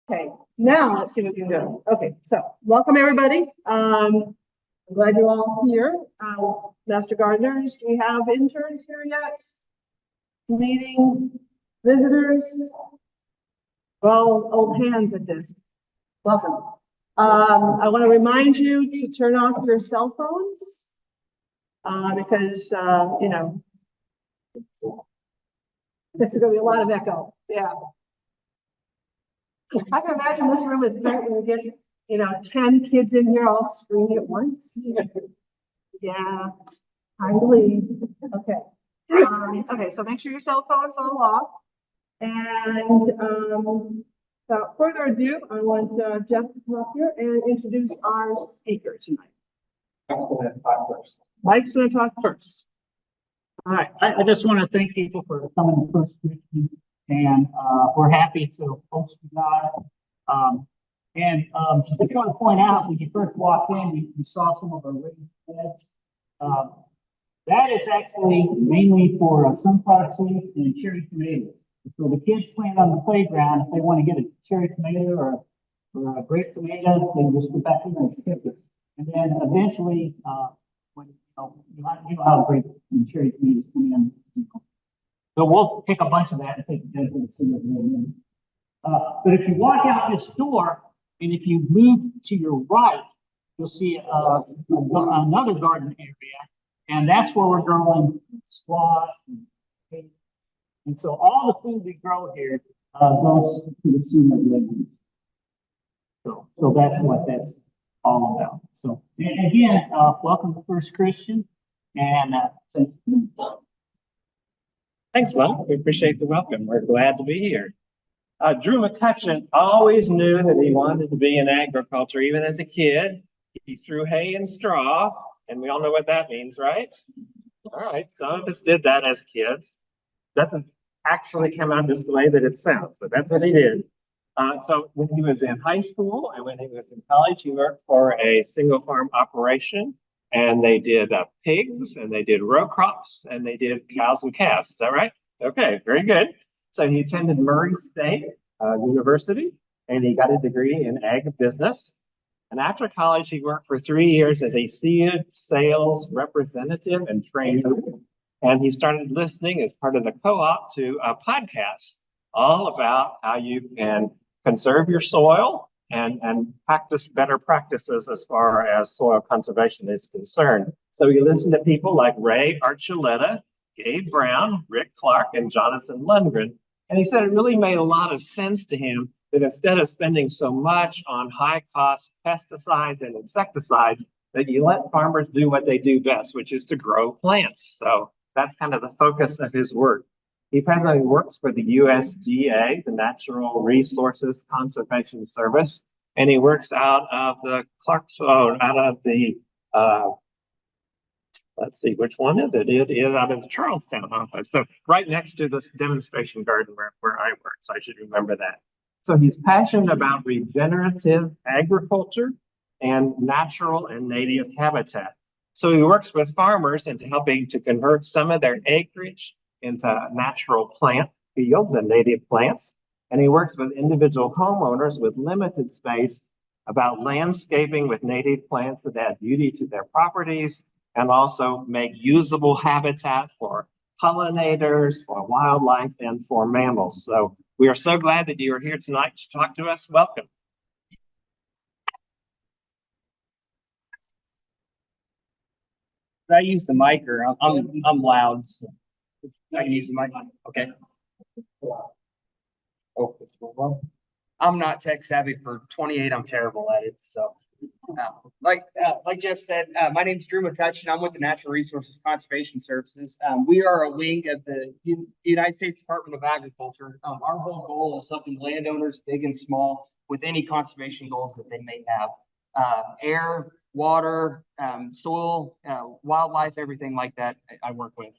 Okay, now let's see what you're doing. Okay, so welcome everybody. I'm glad you're all here. Master Gardeners, do we have interns here yet? Meeting visitors? Well, old hands at this. Welcome. I want to remind you to turn off your cell phones because, you know, there's going to be a lot of echo. Yeah. I can imagine this room is great when you get, you know, 10 kids in here all screaming at once. Yeah, I believe. Okay. Okay, so make sure your cell phone's all off. And without further ado, I want Jeff to come up here and introduce our speaker tonight. Mike's going to talk first. All right, I just want to thank people for coming to First Christian, and we're happy to host you guys. I just want to point out, when you first walked in, you saw some of our raised beds. That is actually mainly for sunflower seeds and cherry tomatoes. So the kids plant on the playground, if they want to get a cherry tomato or a grape tomato, they just go back in and pick it. And then eventually, when you know how grape and cherry tomatoes come in. So we'll pick a bunch of that and take it down to the center of the room. But if you walk out this door, and if you move to your right, you'll see another garden area, and that's where we're growing squash and so all the food we grow here goes to the center of the room. So that's what that's all about. So and again, welcome to First Christian, and Thanks, Mom. We appreciate the welcome. We're glad to be here. Drew McCutchan always knew that he wanted to be in agriculture, even as a kid. He threw hay and straw, and we all know what that means, right? All right, some of us did that as kids. Doesn't actually come out just the way that it sounds, but that's what he did. So when he was in high school and when he was in college, he worked for a single farm operation, and they did pigs, and they did row crops, and they did cows and calves. Is that right? Okay, very good. So he attended Murray State University, and he got a degree in ag business. And after college, he worked for 3 years as a seed sales representative and trainer. And he started listening as part of the co-op to a podcast all about how you can conserve your soil and practice better practices as far as soil conservation is concerned. So he listened to people like Ray Archuleta, Gabe Brown, Rick Clark, and Jonathan Lundgren. And he said it really made a lot of sense to him that instead of spending so much on high-cost pesticides and insecticides, that you let farmers do what they do best, which is to grow plants. So that's kind of the focus of his work. He presently works for the USDA, the Natural Resources Conservation Service, and he works out of the let's see, which one is it? It is out of the Charlestown office. So right next to this demonstration garden where I work. So I should remember that. So he's passionate about regenerative agriculture and natural and native habitat. So he works with farmers into helping to convert some of their acreage into natural plant fields and native plants. And he works with individual homeowners with limited space about landscaping with native plants that add beauty to their properties and also make usable habitat for pollinators, for wildlife, and for mammals. So we are so glad that you are here tonight to talk to us. Welcome. I use the mic, or I'm loud, so I can use the mic. Okay. Oh, it's well. I'm not tech savvy. For 28, I'm terrible at it. So, like Jeff said, my name is Drew McCutchan. I'm with the Natural Resources Conservation Services. We are a wing of the United States Department of Agriculture. Our whole goal is helping landowners, big and small, with any conservation goals that they may have. Air, water, soil, wildlife, everything like that I work with.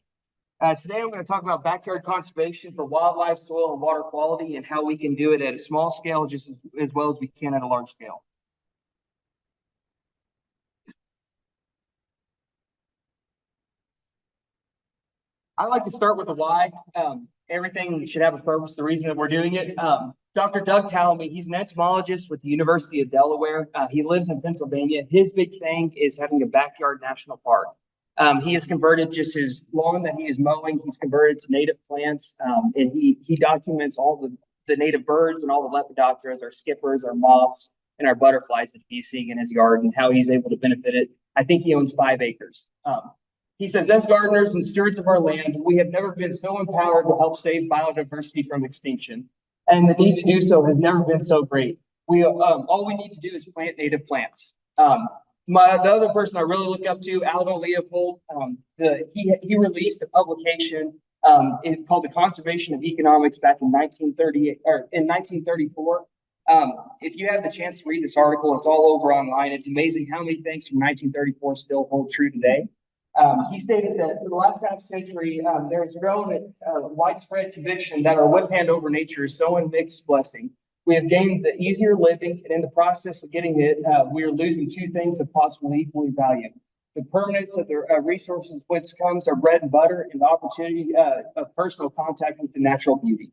Today I'm going to talk about backyard conservation for wildlife, soil, and water quality, and how we can do it at a small scale just as well as we can at a large scale. I like to start with the why. Everything should have a purpose, the reason that we're doing it. Dr. Doug Talamy, he's an entomologist with the University of Delaware. He lives in Pennsylvania. His big thing is having a backyard national park. He has converted just his lawn that he is mowing, he's converted to native plants, and he documents all the native birds and all the lepidopteras, our skippers, our moths, and our butterflies that he's seeing in his yard and how he's able to benefit it. I think he owns 5 acres. He says, as gardeners and stewards of our land, we have never been so empowered to help save biodiversity from extinction. And the need to do so has never been so great. All we need to do is plant native plants. The other person I really look up to, Aldo Leopold, he released a publication called The Conservation of Economics back in 1938 or in 1934. If you have the chance to read this article, it's all over online. It's amazing how many things from 1934 still hold true today. He stated that for the last half century, there's grown a widespread conviction that our whip hand over nature is so unmixed blessing. We have gained the easier living, and in the process of getting it, we are losing 2 things of possible equally value. The permanence of the resources whence comes our bread and butter, and the opportunity of personal contact with the natural beauty.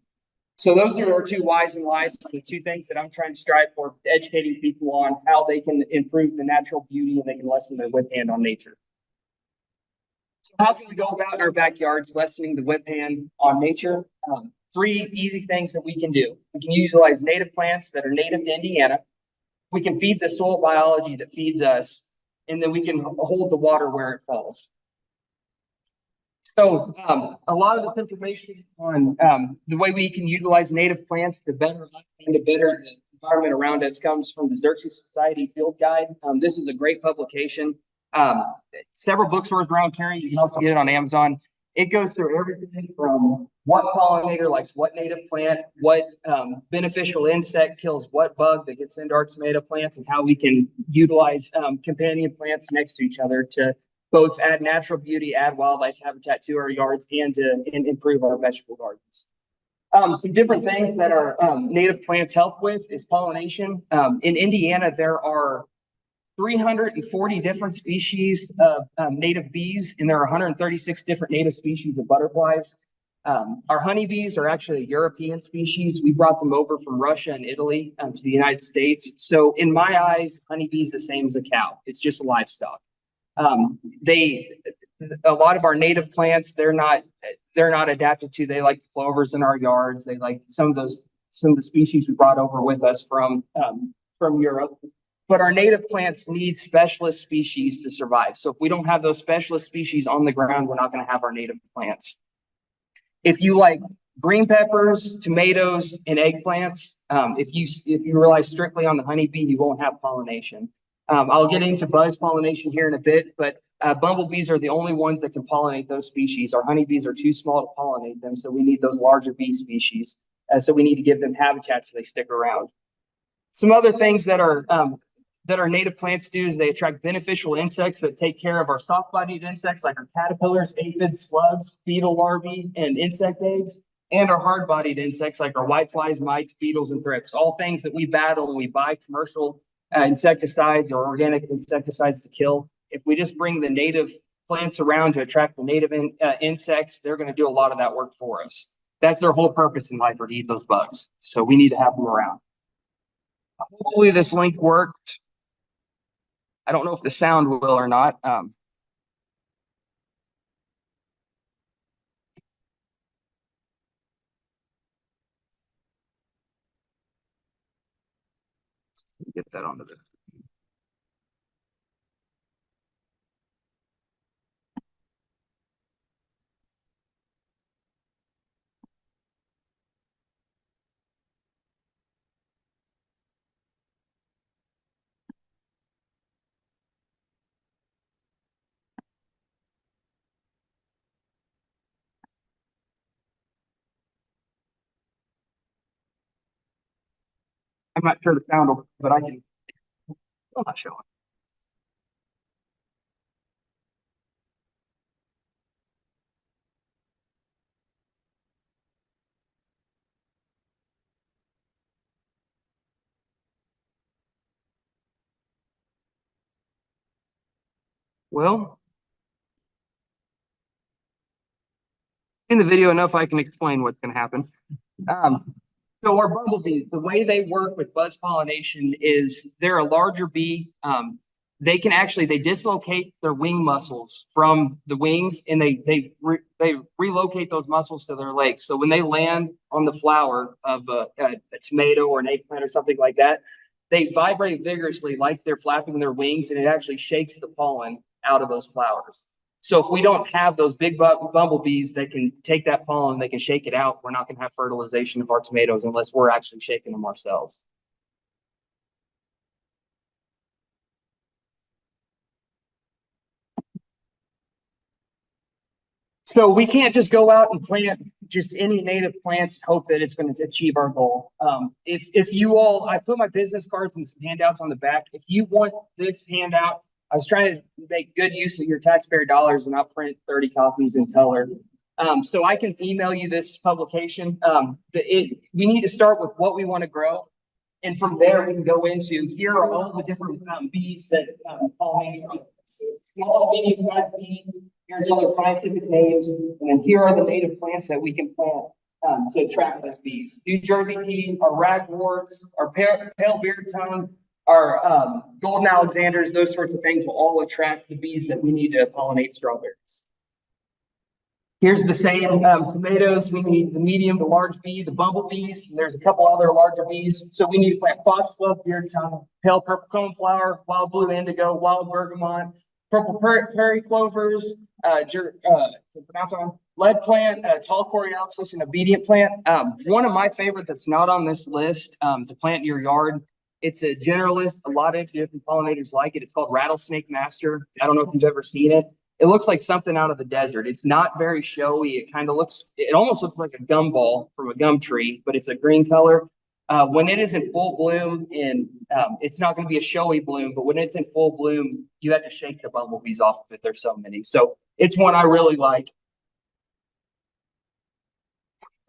So those are our 2 whys in life, the 2 things that I'm trying to strive for, educating people on how they can improve the natural beauty and they can lessen their whip hand on nature. How can we go about in our backyards lessening the whip hand on nature? 3 easy things that we can do. We can utilize native plants that are native to Indiana. We can feed the soil biology that feeds us, and then we can hold the water where it falls. So a lot of this information on the way we can utilize native plants to better us and to better the environment around us comes from the Xerces Society Field Guide. This is a great publication. Several bookstores around Cary. You can also get it on Amazon. It goes through everything from what pollinator likes what native plant, what beneficial insect kills what bug that gets into our tomato plants, and how we can utilize companion plants next to each other to both add natural beauty, add wildlife habitat to our yards, and to improve our vegetable gardens. Some different things that our native plants help with is pollination. In Indiana, there are 340 different species of native bees, and there are 136 different native species of butterflies. Our honeybees are actually a European species. We brought them over from Russia and Italy to the United States. So in my eyes, honeybees the same as a cow. It's just livestock. A lot of our native plants, they're not adapted to. They like the clovers in our yards. They like some of the species we brought over with us from Europe. But our native plants need specialist species to survive. So if we don't have those specialist species on the ground, we're not going to have our native plants. If you like green peppers, tomatoes, and eggplants, if you rely strictly on the honeybee, you won't have pollination. I'll get into buzz pollination here in a bit, but bumblebees are the only ones that can pollinate those species. Our honeybees are too small to pollinate them, so we need those larger bee species. So we need to give them habitat so they stick around. Some other things that our native plants do is they attract beneficial insects that take care of our soft-bodied insects like our caterpillars, aphids, slugs, beetle larvae, and insect eggs, and our hard-bodied insects like our whiteflies, mites, beetles, and thrips, all things that we battle when we buy commercial insecticides or organic insecticides to kill. If we just bring the native plants around to attract the native insects, they're going to do a lot of that work for us. That's their whole purpose in life, or to eat those bugs. So we need to have them around. Hopefully this link worked. I don't know if the sound will or not. Get that onto this. I'm not sure the sound will, but I can. I'm not showing. Well, in the video enough, I can explain what's going to happen. So our bumblebees, the way they work with buzz pollination is they're a larger bee. They dislocate their wing muscles from the wings, and they relocate those muscles to their legs. So when they land on the flower of a tomato or an eggplant or something like that, they vibrate vigorously like they're flapping their wings, and it actually shakes the pollen out of those flowers. So if we don't have those big bumblebees that can take that pollen, they can shake it out, we're not going to have fertilization of our tomatoes unless we're actually shaking them ourselves. So we can't just go out and plant just any native plants and hope that it's going to achieve our goal. If you all, I put my business cards and some handouts on the back. If you want this handout, I was trying to make good use of your taxpayer dollars and not print 30 copies in color. So I can email you this publication. We need to start with what we want to grow. And from there, we can go into, here are all the different bees that pollinate. Small, medium-sized bees. Here's all the scientific names, and then here are the native plants that we can plant to attract those bees. New Jersey pea, our ragworts, our pale beard tongue, our golden alexanders, those sorts of things will all attract the bees that we need to pollinate strawberries. Here's the same tomatoes. We need the medium to large bee, the bumblebees. There's a couple other larger bees. So we need to plant foxglove, beard tongue, pale purple coneflower, wild blue indigo, wild bergamot, purple prairie clovers, lead plant, tall coreopsis, and obedient plant. One of my favorite that's not on this list to plant in your yard. It's a generalist. A lot of different pollinators like it. It's called rattlesnake master. I don't know if you've ever seen it. It looks like something out of the desert. It's not very showy. It almost looks like a gumball from a gum tree, but it's a green color. When it is in full bloom, and it's not going to be a showy bloom, but when it's in full bloom, you have to shake the bumblebees off of it. There's so many. So it's one I really like.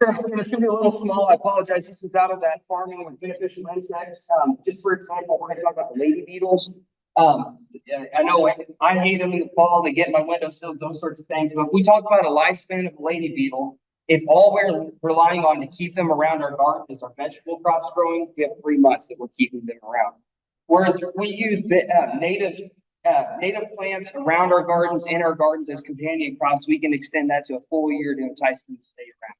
And it's going to be a little small. I apologize. This is out of that farming with beneficial insects. Just for example, we're going to talk about the lady beetles. I know I hate them in the fall. They get in my windowsill, those sorts of things. But if we talk about a lifespan of a lady beetle, if all we're relying on to keep them around our garden is our vegetable crops growing, we have 3 months that we're keeping them around. Whereas if we use native plants around our gardens, in our gardens as companion crops, we can extend that to a full year to entice them to stay around.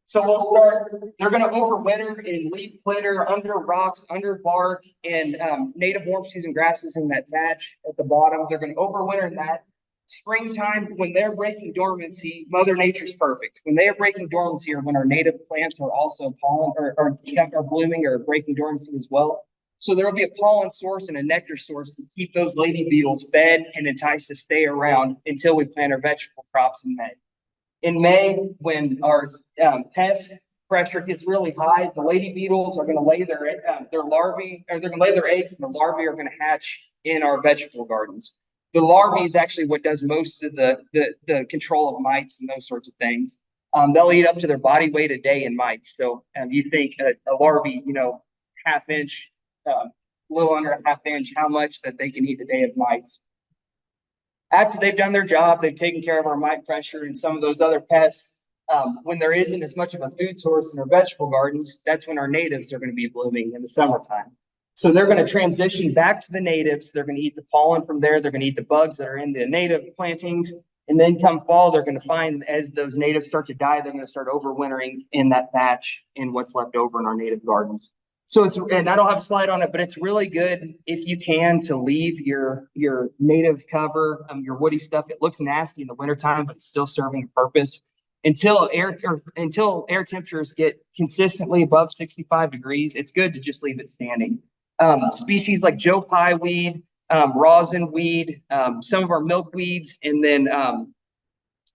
So we'll start, they're going to overwinter in leaf litter, under rocks, under bark, and native warm season grasses in that thatch at the bottom. They're going to overwinter in that. Springtime, when they're breaking dormancy, Mother Nature's perfect. When they are breaking dormancy, or when our native plants are also pollen or are blooming or breaking dormancy as well. So there will be a pollen source and a nectar source to keep those lady beetles fed and enticed to stay around until we plant our vegetable crops in May. In May, when our pest pressure gets really high, the lady beetles are going to lay their larvae, or they're going to lay their eggs, and the larvae are going to hatch in our vegetable gardens. The larvae is actually what does most of the control of mites and those sorts of things. They'll eat up to their body weight a day in mites. So you think a larvae, half inch, little under a half inch, how much that they can eat a day of mites. After they've done their job, they've taken care of our mite pressure and some of those other pests. When there isn't as much of a food source in our vegetable gardens, that's when our natives are going to be blooming in the summertime. So they're going to transition back to the natives. They're going to eat the pollen from there. They're going to eat the bugs that are in the native plantings. And then come fall, they're going to find, as those natives start to die, they're going to start overwintering in that patch in what's left over in our native gardens. So and I don't have a slide on it, but it's really good if you can to leave your native cover, your woody stuff. It looks nasty in the wintertime, but it's still serving a purpose. Until air temperatures get consistently above 65 degrees, it's good to just leave it standing. Species like Joe Pye weed, rosin weed, some of our milkweeds, and then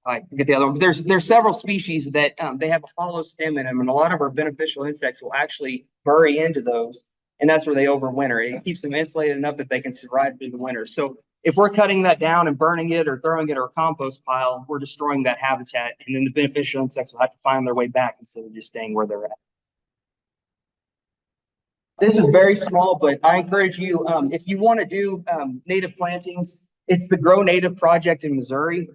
I forget the other one. There's several species that they have a hollow stem in them, and a lot of our beneficial insects will actually bury into those, and that's where they overwinter. It keeps them insulated enough that they can survive through the winter. So if we're cutting that down and burning it or throwing it in a compost pile, we're destroying that habitat, and then the beneficial insects will have to find their way back instead of just staying where they're at. This is very small, but I encourage you, if you want to do native plantings, it's the Grow Native Project in Missouri.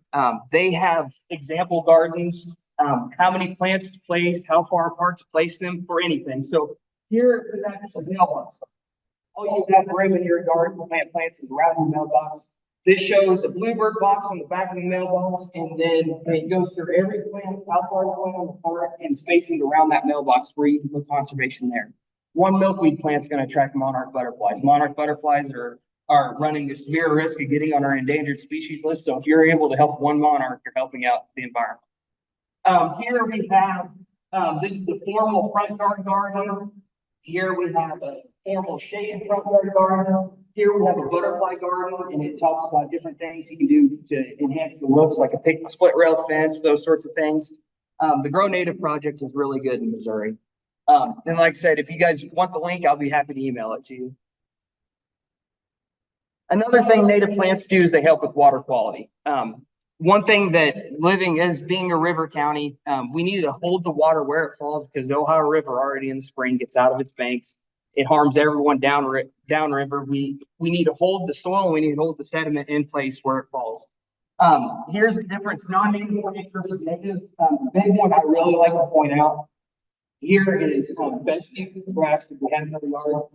They have example gardens how many plants to place, how far apart to place them for anything. So here we have this mailbox. All you have room in your garden to plant plants is around your mailbox. This shows a bluebird box on the back of the mailbox, and then it goes through every plant, how far the plant on the part, and spacing around that mailbox where you can put conservation there. One milkweed plant's going to attract monarch butterflies. Monarch butterflies are running a severe risk of getting on our endangered species list. So if you're able to help one monarch, you're helping out the environment. Here we have, this is the formal front yard garden. Here we have a formal shade front yard garden. Here we have a butterfly garden, and it talks about different things you can do to enhance the looks, like a split rail fence, those sorts of things. The Grow Native project is really good in Missouri. And like I said, if you guys want the link, I'll be happy to email it to you. Another thing native plants do is they help with water quality. One thing that being a river county, we need to hold the water where it falls, because the Ohio River already in the spring gets out of its banks. It harms everyone downriver. We need to hold the soil, and we need to hold the sediment in place where it falls. Here's the difference, non-native plants versus native. The big one I really like to point out here is fescue grass that we have in the yard.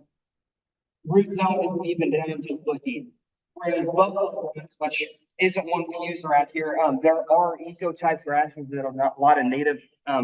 Root zone isn't even down into a foot deep. Whereas buffalo grass, which isn't one we use around here, there are eco-type grasses that a lot of native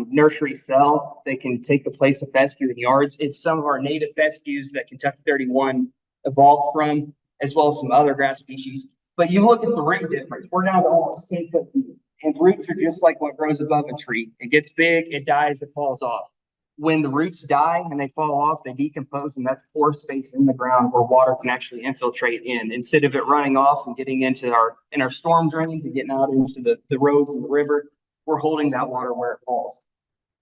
nurseries sell. They can take the place of fescue in yards. It's some of our native fescues that Kentucky 31 evolved from, as well as some other grass species. But you look at the root difference. We're down to almost 10 foot deep, and roots are just like what grows above a tree. It gets big, it dies, it falls off. When the roots die and they fall off, they decompose, and that's pore space in the ground where water can actually infiltrate in. Instead of it running off and getting into our storm drains and getting out into the roads and the river, we're holding that water where it falls.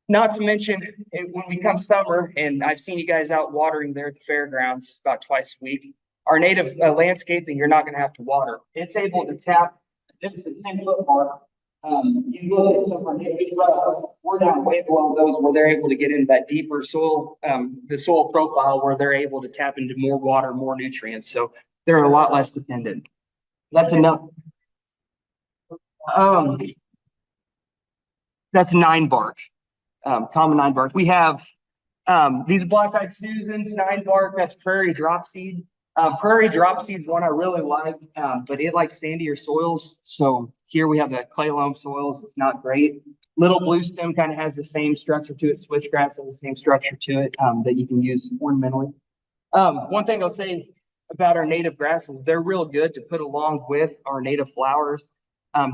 Not to mention, when we come summer, and I've seen you guys out watering there at the fairgrounds about twice a week, our native landscaping, you're not going to have to water. It's able to tap. This is a 10-foot mark. You look at some of our native shrubs, we're down way below those where they're able to get into that deeper soil, the soil profile where they're able to tap into more water, more nutrients. So they're a lot less dependent. That's enough. That's 9-bark, common 9-bark. We have these black-eyed Susans, 9-bark, that's prairie dropseed. Prairie dropseed is one I really like, but it likes sandier soils. So here we have the clay loam soils. It's not great. Little blue stem kind of has the same structure to it. Switchgrass has the same structure to it that you can use ornamentally. One thing I'll say about our native grasses, they're real good to put along with our native flowers.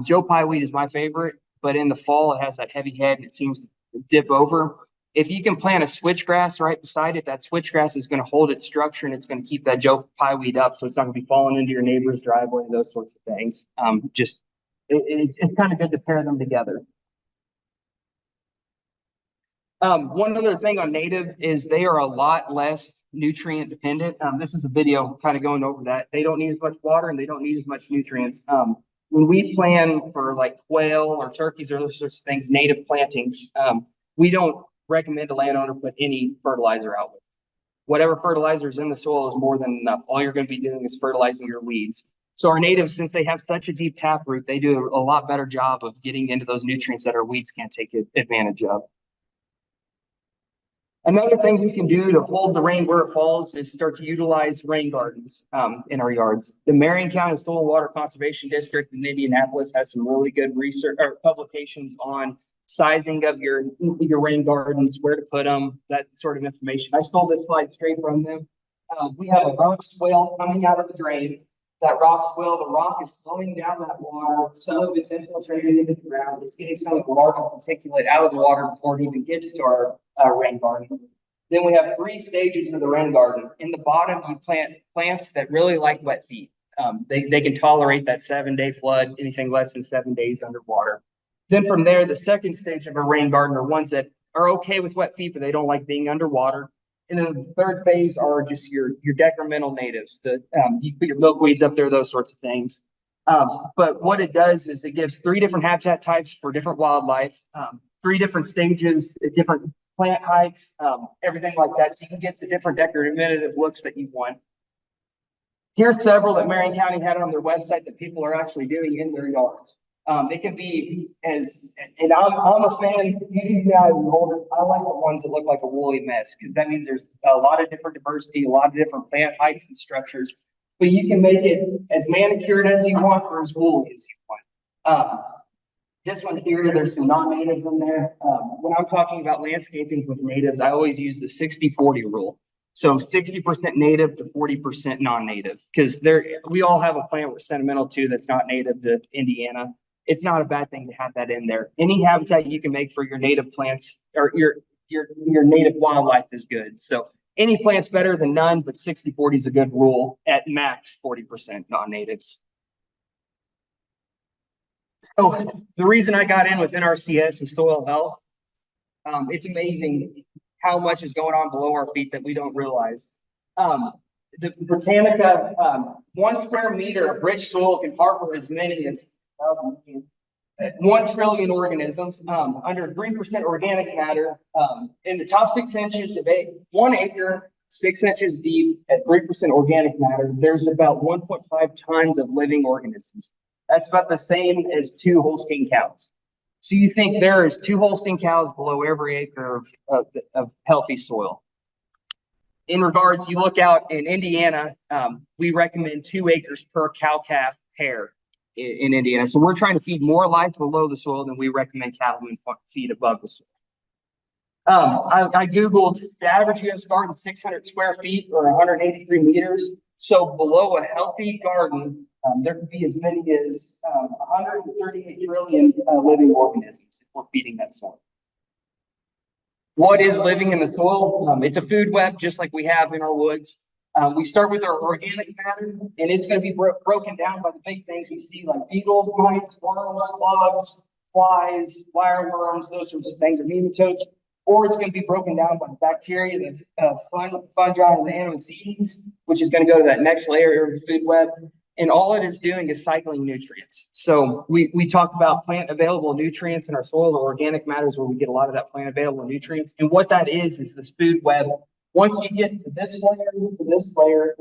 Joe Pye weed is my favorite, but in the fall it has that heavy head and it seems to dip over. If you can plant a switchgrass right beside it, that switchgrass is going to hold its structure and it's going to keep that Joe Pye weed up, so it's not going to be falling into your neighbor's driveway, those sorts of things. It's kind of good to pair them together. One other thing on native is they are a lot less nutrient dependent. This is a video kind of going over that. They don't need as much water and they don't need as much nutrients. When we plan for like quail or turkeys or those sorts of things, native plantings, we don't recommend a landowner put any fertilizer out with. Whatever fertilizer is in the soil is more than enough. All you're going to be doing is fertilizing your weeds. So our natives, since they have such a deep taproot, they do a lot better job of getting into those nutrients that our weeds can't take advantage of. Another thing we can do to hold the rain where it falls is start to utilize rain gardens in our yards. The Marion County Soil and Water Conservation District in Indianapolis has some really good research or publications on sizing of your rain gardens, where to put them, that sort of information. I stole this slide straight from them. We have a rock swale coming out of the drain. That rock swale, the rock is slowing down that water. Some of it's infiltrating into the ground. It's getting some of the larger particulate out of the water before it even gets to our rain garden. Then we have 3 stages of the rain garden. In the bottom, you plant plants that really like wet feet. They can tolerate that 7-day flood, anything less than 7 days underwater. Then from there, the second stage of a rain garden are ones that are okay with wet feet, but they don't like being underwater. And then the third phase are just your decremental natives. You put your milkweeds up there, those sorts of things. But what it does is it gives 3 different habitat types for different wildlife, 3 different stages, different plant heights, everything like that. So you can get the different decorative looks that you want. Here's several that Marion County had on their website that people are actually doing in their yards. It can be as And I'm a fan, usually I like the ones that look like a woolly mess, because that means there's a lot of different diversity, a lot of different plant heights and structures. But you can make it as manicured as you want or as woolly as you want. This one here, there's some non-natives in there. When I'm talking about landscaping with natives, I always use the 60-40 rule. So 60% native to 40% non-native, because we all have a plant we're sentimental to that's not native to Indiana. It's not a bad thing to have that in there. Any habitat you can make for your native plants or your native wildlife is good. So any plant's better than none, but 60-40 is a good rule, at max 40% non-natives. So the reason I got in with NRCS is soil health. It's amazing how much is going on below our feet that we don't realize. The Britannica, 1 square meter of rich soil can harbor as many as 1 trillion organisms, under 3% organic matter. In the top 6 inches of 1 acre, 6 inches deep at 3% organic matter, there's about 1.5 tons of living organisms. That's about the same as 2 Holstein cows. So you think there is 2 Holstein cows below every acre of healthy soil. In regards, you look out in Indiana, we recommend 2 acres per cow-calf pair in Indiana. So we're trying to feed more life below the soil than we recommend cattlemen feed above the soil. I Googled the average U.S. garden, 600 square feet or 183 meters. So below a healthy garden, there could be as many as 138 trillion living organisms if we're feeding that soil. What is living in the soil? It's a food web, just like we have in our woods. We start with our organic matter, and it's going to be broken down by the big things we see, like beetles, mites, worms, slugs, flies, wireworms, those sorts of things, or nematodes. Or it's going to be broken down by the bacteria, the fungi, and the animacedes, which is going to go to that next layer of the food web. And all it is doing is cycling nutrients. So we talk about plant available nutrients in our soil. The organic matter is where we get a lot of that plant available nutrients. And what that is this food web. Once you get to this layer,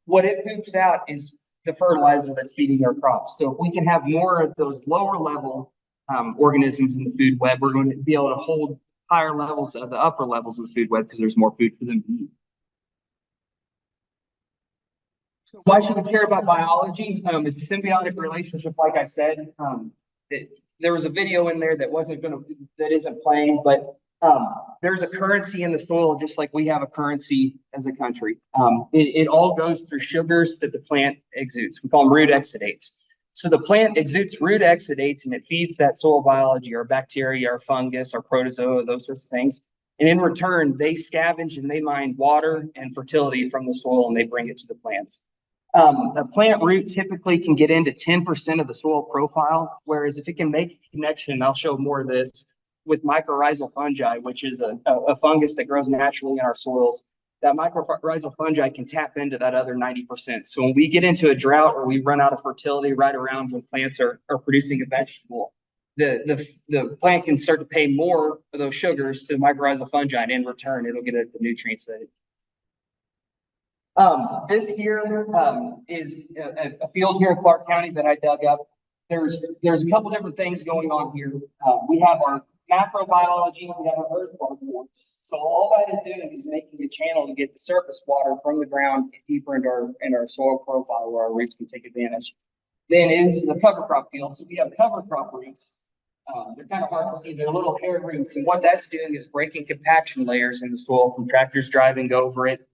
what it poops out is the fertilizer that's feeding our crops. So if we can have more of those lower level organisms in the food web, we're going to be able to hold higher levels of the upper levels of the food web because there's more food for them to eat. So why should we care about biology? It's a symbiotic relationship, like I said. There was a video in there that isn't playing, but there's a currency in the soil, just like we have a currency as a country. It all goes through sugars that the plant exudes. We call them root exudates. So the plant exudes root exudates and it feeds that soil biology, or bacteria, or fungus, or protozoa, those sorts of things. And in return, they scavenge and they mine water and fertility from the soil and they bring it to the plants. A plant root typically can get into 10% of the soil profile, whereas if it can make a connection, I'll show more of this, with mycorrhizal fungi, which is a fungus that grows naturally in our soils. That mycorrhizal fungi can tap into that other 90%. So when we get into a drought or we run out of fertility right around when plants are producing a vegetable, the plant can start to pay more of those sugars to the mycorrhizal fungi, and in return, it'll get the nutrients that it. This here is a field here in Clark County that I dug up. There's a couple different things going on here. We have our macrobiology, we have our earthworm forms. So all that is doing is making a channel to get the surface water from the ground deeper into our soil profile where our roots can take advantage. Then into the cover crop field. So we have cover crop roots. They're kind of hard to see. They're little hair roots. And what that's doing is breaking compaction layers in the soil from tractors driving over it,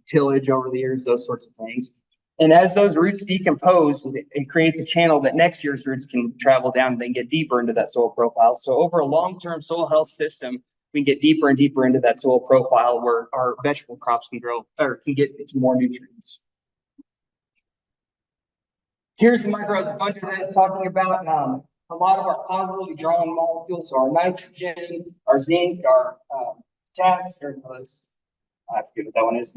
tillage over the years, those sorts of things. And as those roots decompose, it creates a channel that next year's roots can travel down and then get deeper into that soil profile. So over a long-term soil health system, we can get deeper and deeper into that soil profile where our vegetable crops can grow or can get more nutrients. Here's the mycorrhizal fungi that it's talking about. A lot of our positively drawn molecules are nitrogen, our zinc, our potassium, I forget what that one is.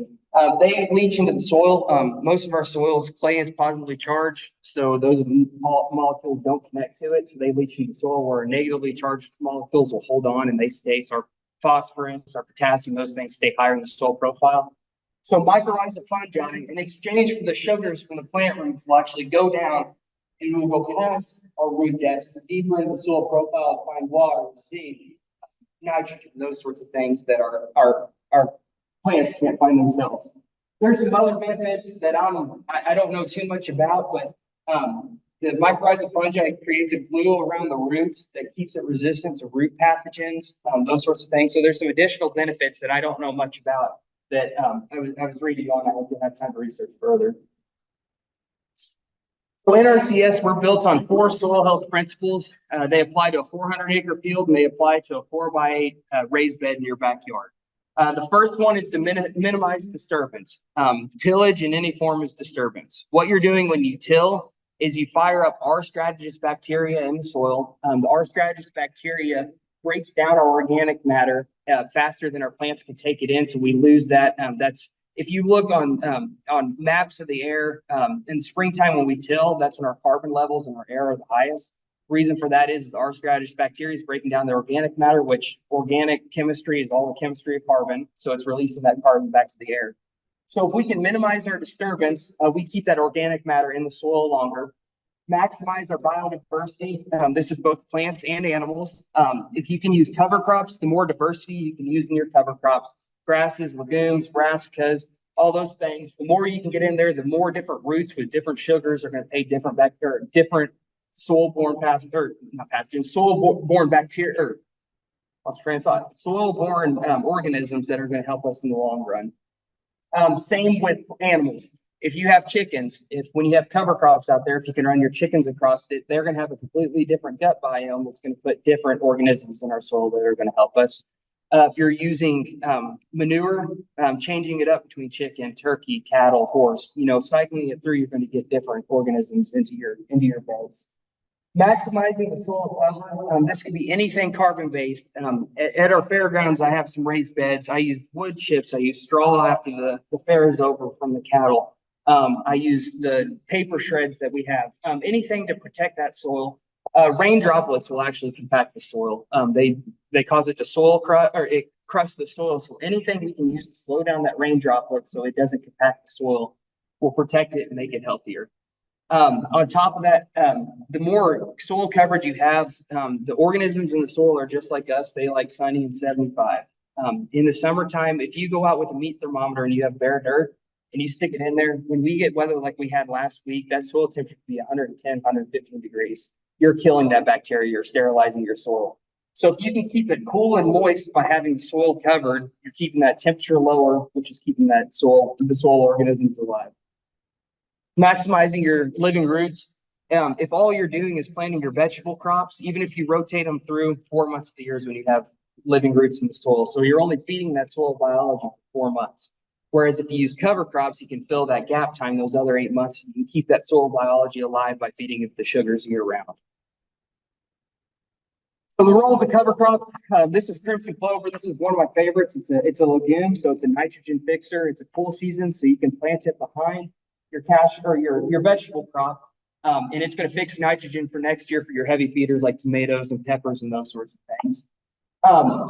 They leach into the soil. Most of our soils, clay is positively charged, so those molecules don't connect to it. So they leach into the soil, where negatively charged molecules will hold on and they stay. So our phosphorus, our potassium, those things stay higher in the soil profile. So mycorrhizal fungi, in exchange for the sugars from the plant roots, will actually go down And we'll go past our root depths, deeper into the soil profile, find water, zinc, nitrogen, those sorts of things that our plants can't find themselves. There's some other benefits that I don't know too much about, but the mycorrhizal fungi creates a glue around the roots that keeps it resistant to root pathogens, those sorts of things. So there's some additional benefits that I don't know much about that I was reading on. I hope you'll have time to research further. So NRCS, we're built on 4 soil health principles. They apply to a 400-acre field, and they apply to a 4x8 raised bed in your backyard. The first one is to minimize disturbance. Tillage in any form is disturbance. What you're doing when you till is you fire up R. strategis bacteria in the soil. The R. strategis bacteria breaks down our organic matter faster than our plants can take it in, so we lose that. If you look on maps of the air in the springtime when we till, that's when our carbon levels in our air are the highest. Reason for that is the R. strategis bacteria is breaking down the organic matter, which organic chemistry is all the chemistry of carbon. So it's releasing that carbon back to the air. So if we can minimize our disturbance, we keep that organic matter in the soil longer, maximize our biodiversity. This is both plants and animals. If you can use cover crops, the more diversity you can use in your cover crops, grasses, legumes, brassicas, all those things, the more you can get in there, the more different roots with different sugars are going to pay different bacteria, different soil-borne soil-borne bacteria, or lost train of thought, soil-borne organisms that are going to help us in the long run. Same with animals. If you have chickens, when you have cover crops out there, if you can run your chickens across it, they're going to have a completely different gut biome that's going to put different organisms in our soil that are going to help us. If you're using manure, changing it up between chicken, turkey, cattle, horse, cycling it through, you're going to get different organisms into your beds. Maximizing the soil cover. This could be anything carbon-based. At our fairgrounds, I have some raised beds. I use wood chips. I use straw after the fair is over from the cattle. I use the paper shreds that we have. Anything to protect that soil. Rain droplets will actually compact the soil. They cause it to soil crush, or it crusts the soil. So anything we can use to slow down that rain droplet so it doesn't compact the soil will protect it and make it healthier. On top of that, the more soil coverage you have, the organisms in the soil are just like us. They like sunny and 75. In the summertime, if you go out with a meat thermometer and you have bare dirt and you stick it in there, when we get weather like we had last week, that soil temperature could be 110, 115 degrees. You're killing that bacteria. You're sterilizing your soil. So if you can keep it cool and moist by having the soil covered, you're keeping that temperature lower, which is keeping the soil organisms alive. Maximizing your living roots. If all you're doing is planting your vegetable crops, even if you rotate them through 4 months of the year is when you have living roots in the soil. So you're only feeding that soil biology for 4 months. Whereas if you use cover crops, you can fill that gap time, those other 8 months. You can keep that soil biology alive by feeding it the sugars year round. So the role of the cover crop, this is crimson clover. This is one of my favorites. It's a legume, so it's a nitrogen fixer. It's a cool season, so you can plant it behind your cash or your vegetable crop, and it's going to fix nitrogen for next year for your heavy feeders like tomatoes and peppers and those sorts of things.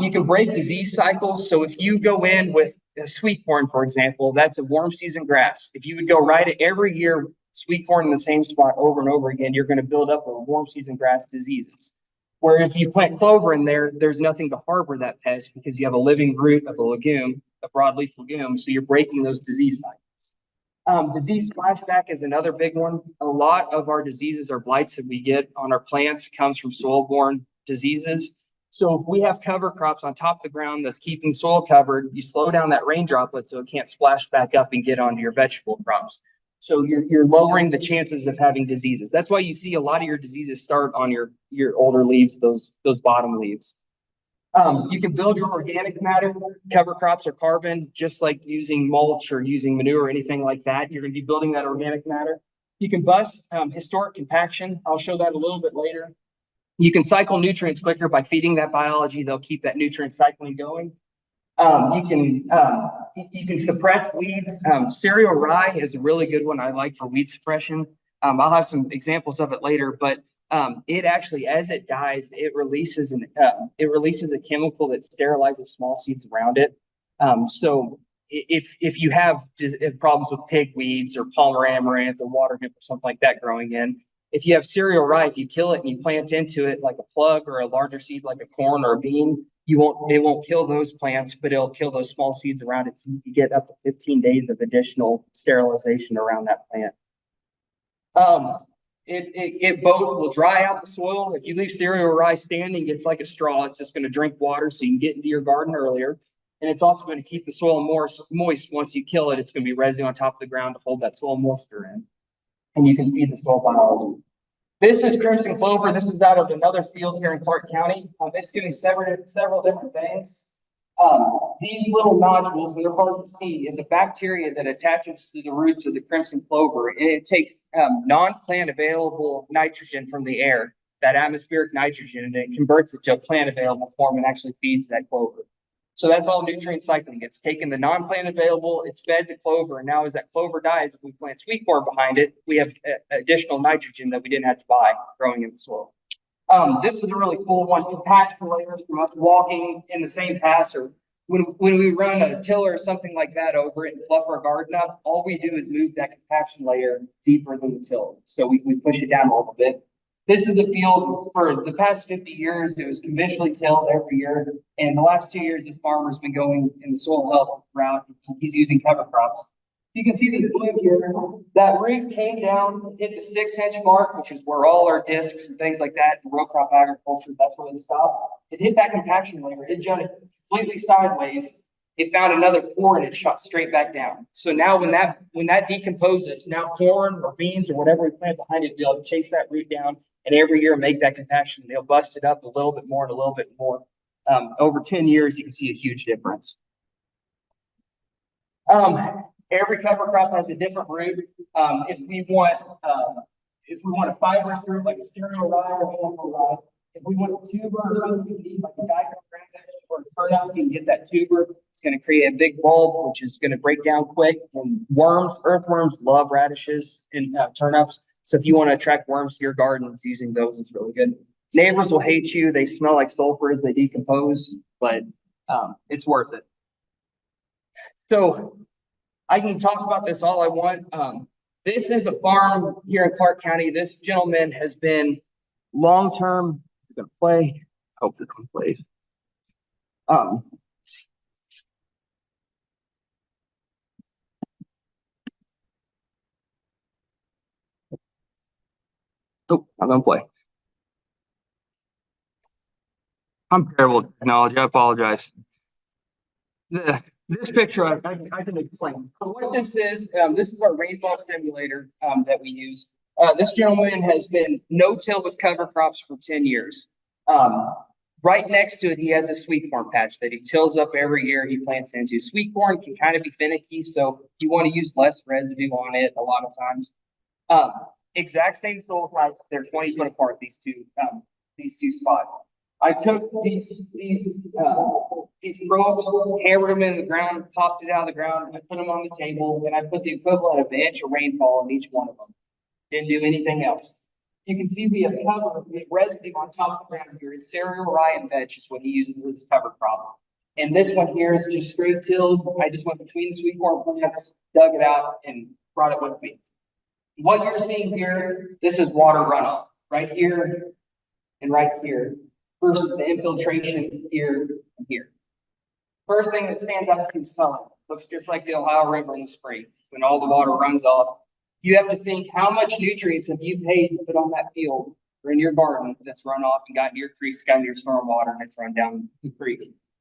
You can break disease cycles. So if you go in with a sweet corn, for example, that's a warm season grass. If you would go right at every year sweet corn in the same spot over and over again, you're going to build up a warm season grass diseases. Where if you plant clover in there, there's nothing to harbor that pest because you have a living root of a legume, a broadleaf legume, so you're breaking those disease cycles. Disease splashback is another big one. A lot of our diseases or blights that we get on our plants comes from soil-borne diseases. So if we have cover crops on top of the ground that's keeping soil covered, you slow down that rain droplet so it can't splash back up and get onto your vegetable crops. So you're lowering the chances of having diseases. That's why you see a lot of your diseases start on your older leaves, those bottom leaves. You can build your organic matter. Cover crops are carbon, just like using mulch or using manure or anything like that. You're going to be building that organic matter. You can bust historic compaction. I'll show that a little bit later. You can cycle nutrients quicker by feeding that biology. They'll keep that nutrient cycling going. You can suppress weeds. Cereal rye is a really good one I like for weed suppression. I'll have some examples of it later, but it actually, as it dies, it releases a chemical that sterilizes small seeds around it. So if you have problems with pigweeds or palmer amaranth or water hemp or something like that growing in, If you have cereal rye, if you kill it and you plant into it like a plug or a larger seed like a corn or a bean, it won't kill those plants, but it'll kill those small seeds around it. So you get up to 15 days of additional sterilization around that plant. It both will dry out the soil. If you leave cereal rye standing, it's like a straw. It's just going to drink water so you can get into your garden earlier. And it's also going to keep the soil more moist. Once you kill it, it's going to be residue on top of the ground to hold that soil moisture in. And you can feed the soil biology. This is crimson clover. This is out of another field here in Clark County. It's doing several different things. These little nodules, and they're hard to see, is a bacteria that attaches to the roots of the crimson clover, and it takes non-plant available nitrogen from the air, that atmospheric nitrogen, and it converts it to a plant available form and actually feeds that clover. So that's all nutrient cycling. It's taken the non-plant available, it's fed the clover, and now as that clover dies, if we plant sweet corn behind it, we have additional nitrogen that we didn't have to buy growing in the soil. This is a really cool one. Compaction layers from us walking in the same pass, or when we run a tiller or something like that over it and fluff our garden up, all we do is move that compaction layer deeper than the tiller. So we push it down a little bit. This is a field for the past 50 years. It was conventionally tilled every year. And the last 2 years, this farmer's been going in the soil health route. He's using cover crops. You can see this blue here. That root came down, hit the 6-inch mark, which is where all our discs and things like that in row crop agriculture, that's where they stop. It hit that compaction layer. It jutted completely sideways. It found another pore and it shot straight back down. So now when that decomposes, now corn or beans or whatever we plant behind it, they'll chase that root down and every year make that compaction. They'll bust it up a little bit more and a little bit more. Over 10 years, you can see a huge difference. Every cover crop has a different root. If we want a fibrous root like a cereal rye or animal rye, if we want a tuber or something we need like a dicot or a turnip, you can get that tuber. It's going to create a big bulb, which is going to break down quick. And earthworms love radishes and turnips. So if you want to attract worms to your gardens, using those is really good. Neighbors will hate you. They smell like sulfur as they decompose, but it's worth it. So I can talk about this all I want. This is a farm here in Clark County. This gentleman has been long-term. Going to play. Hope this one plays. Oh, I'm going to play. I'm terrible at technology. I apologize. This picture, I can explain. So what this is our rainfall simulator that we use. This gentleman has been no-till with cover crops for 10 years. Right next to it, he has a sweet corn patch that he tills up every year he plants into. Sweet corn can kind of be finicky, so you want to use less residue on it a lot of times. Exact same soil types. They're 20 foot apart, these two spots. I took these probes, hammered them in the ground, popped it out of the ground, I put them on the table, and I put the equivalent of an inch of rainfall in each one of them. Didn't do anything else. You can see we have residue on top of the ground here. It's cereal, rye, and veg is what he uses with his cover crop. And this one here is just straight tilled. I just went between the sweet corn plants, dug it out, and brought it with me. What you're seeing here, this is water runoff right here and right here versus the infiltration here and here. First thing that stands out to you is color. Looks just like the Ohio River in the spring when all the water runs off. You have to think, how much nutrients have you paid to put on that field or in your garden that's run off and got in your creeks, got in your storm water, and it's run down the creek.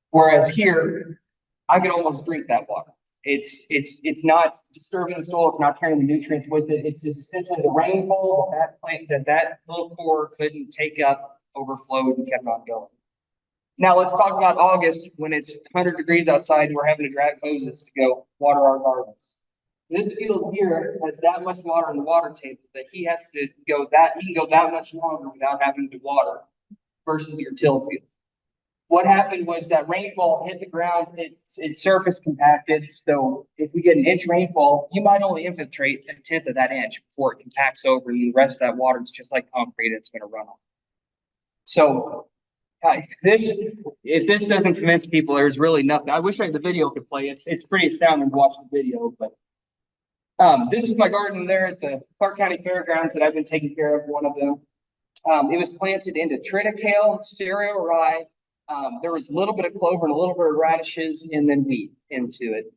Whereas here, I can almost drink that water. It's not disturbing the soil, it's not carrying the nutrients with it. It's essentially the rainfall that little core couldn't take up, overflowed, and kept on going. Now let's talk about August when it's 100 degrees outside and we're having to drag hoses to go water our gardens. This field here has that much water in the water table that he can go that much longer without having to water versus your tilled field. What happened was that rainfall hit the ground, it surface compacted. So if we get an inch rainfall, you might only infiltrate a tenth of that inch before it compacts over, and the rest of that water is just like concrete, it's going to run off. So if this doesn't convince people, there's really nothing. I wish the video could play. It's pretty astounding to watch the video, but This is my garden there at the Clark County Fairgrounds that I've been taking care of, one of them. It was planted into triticale, cereal rye. There was a little bit of clover and a little bit of radishes and then wheat into it.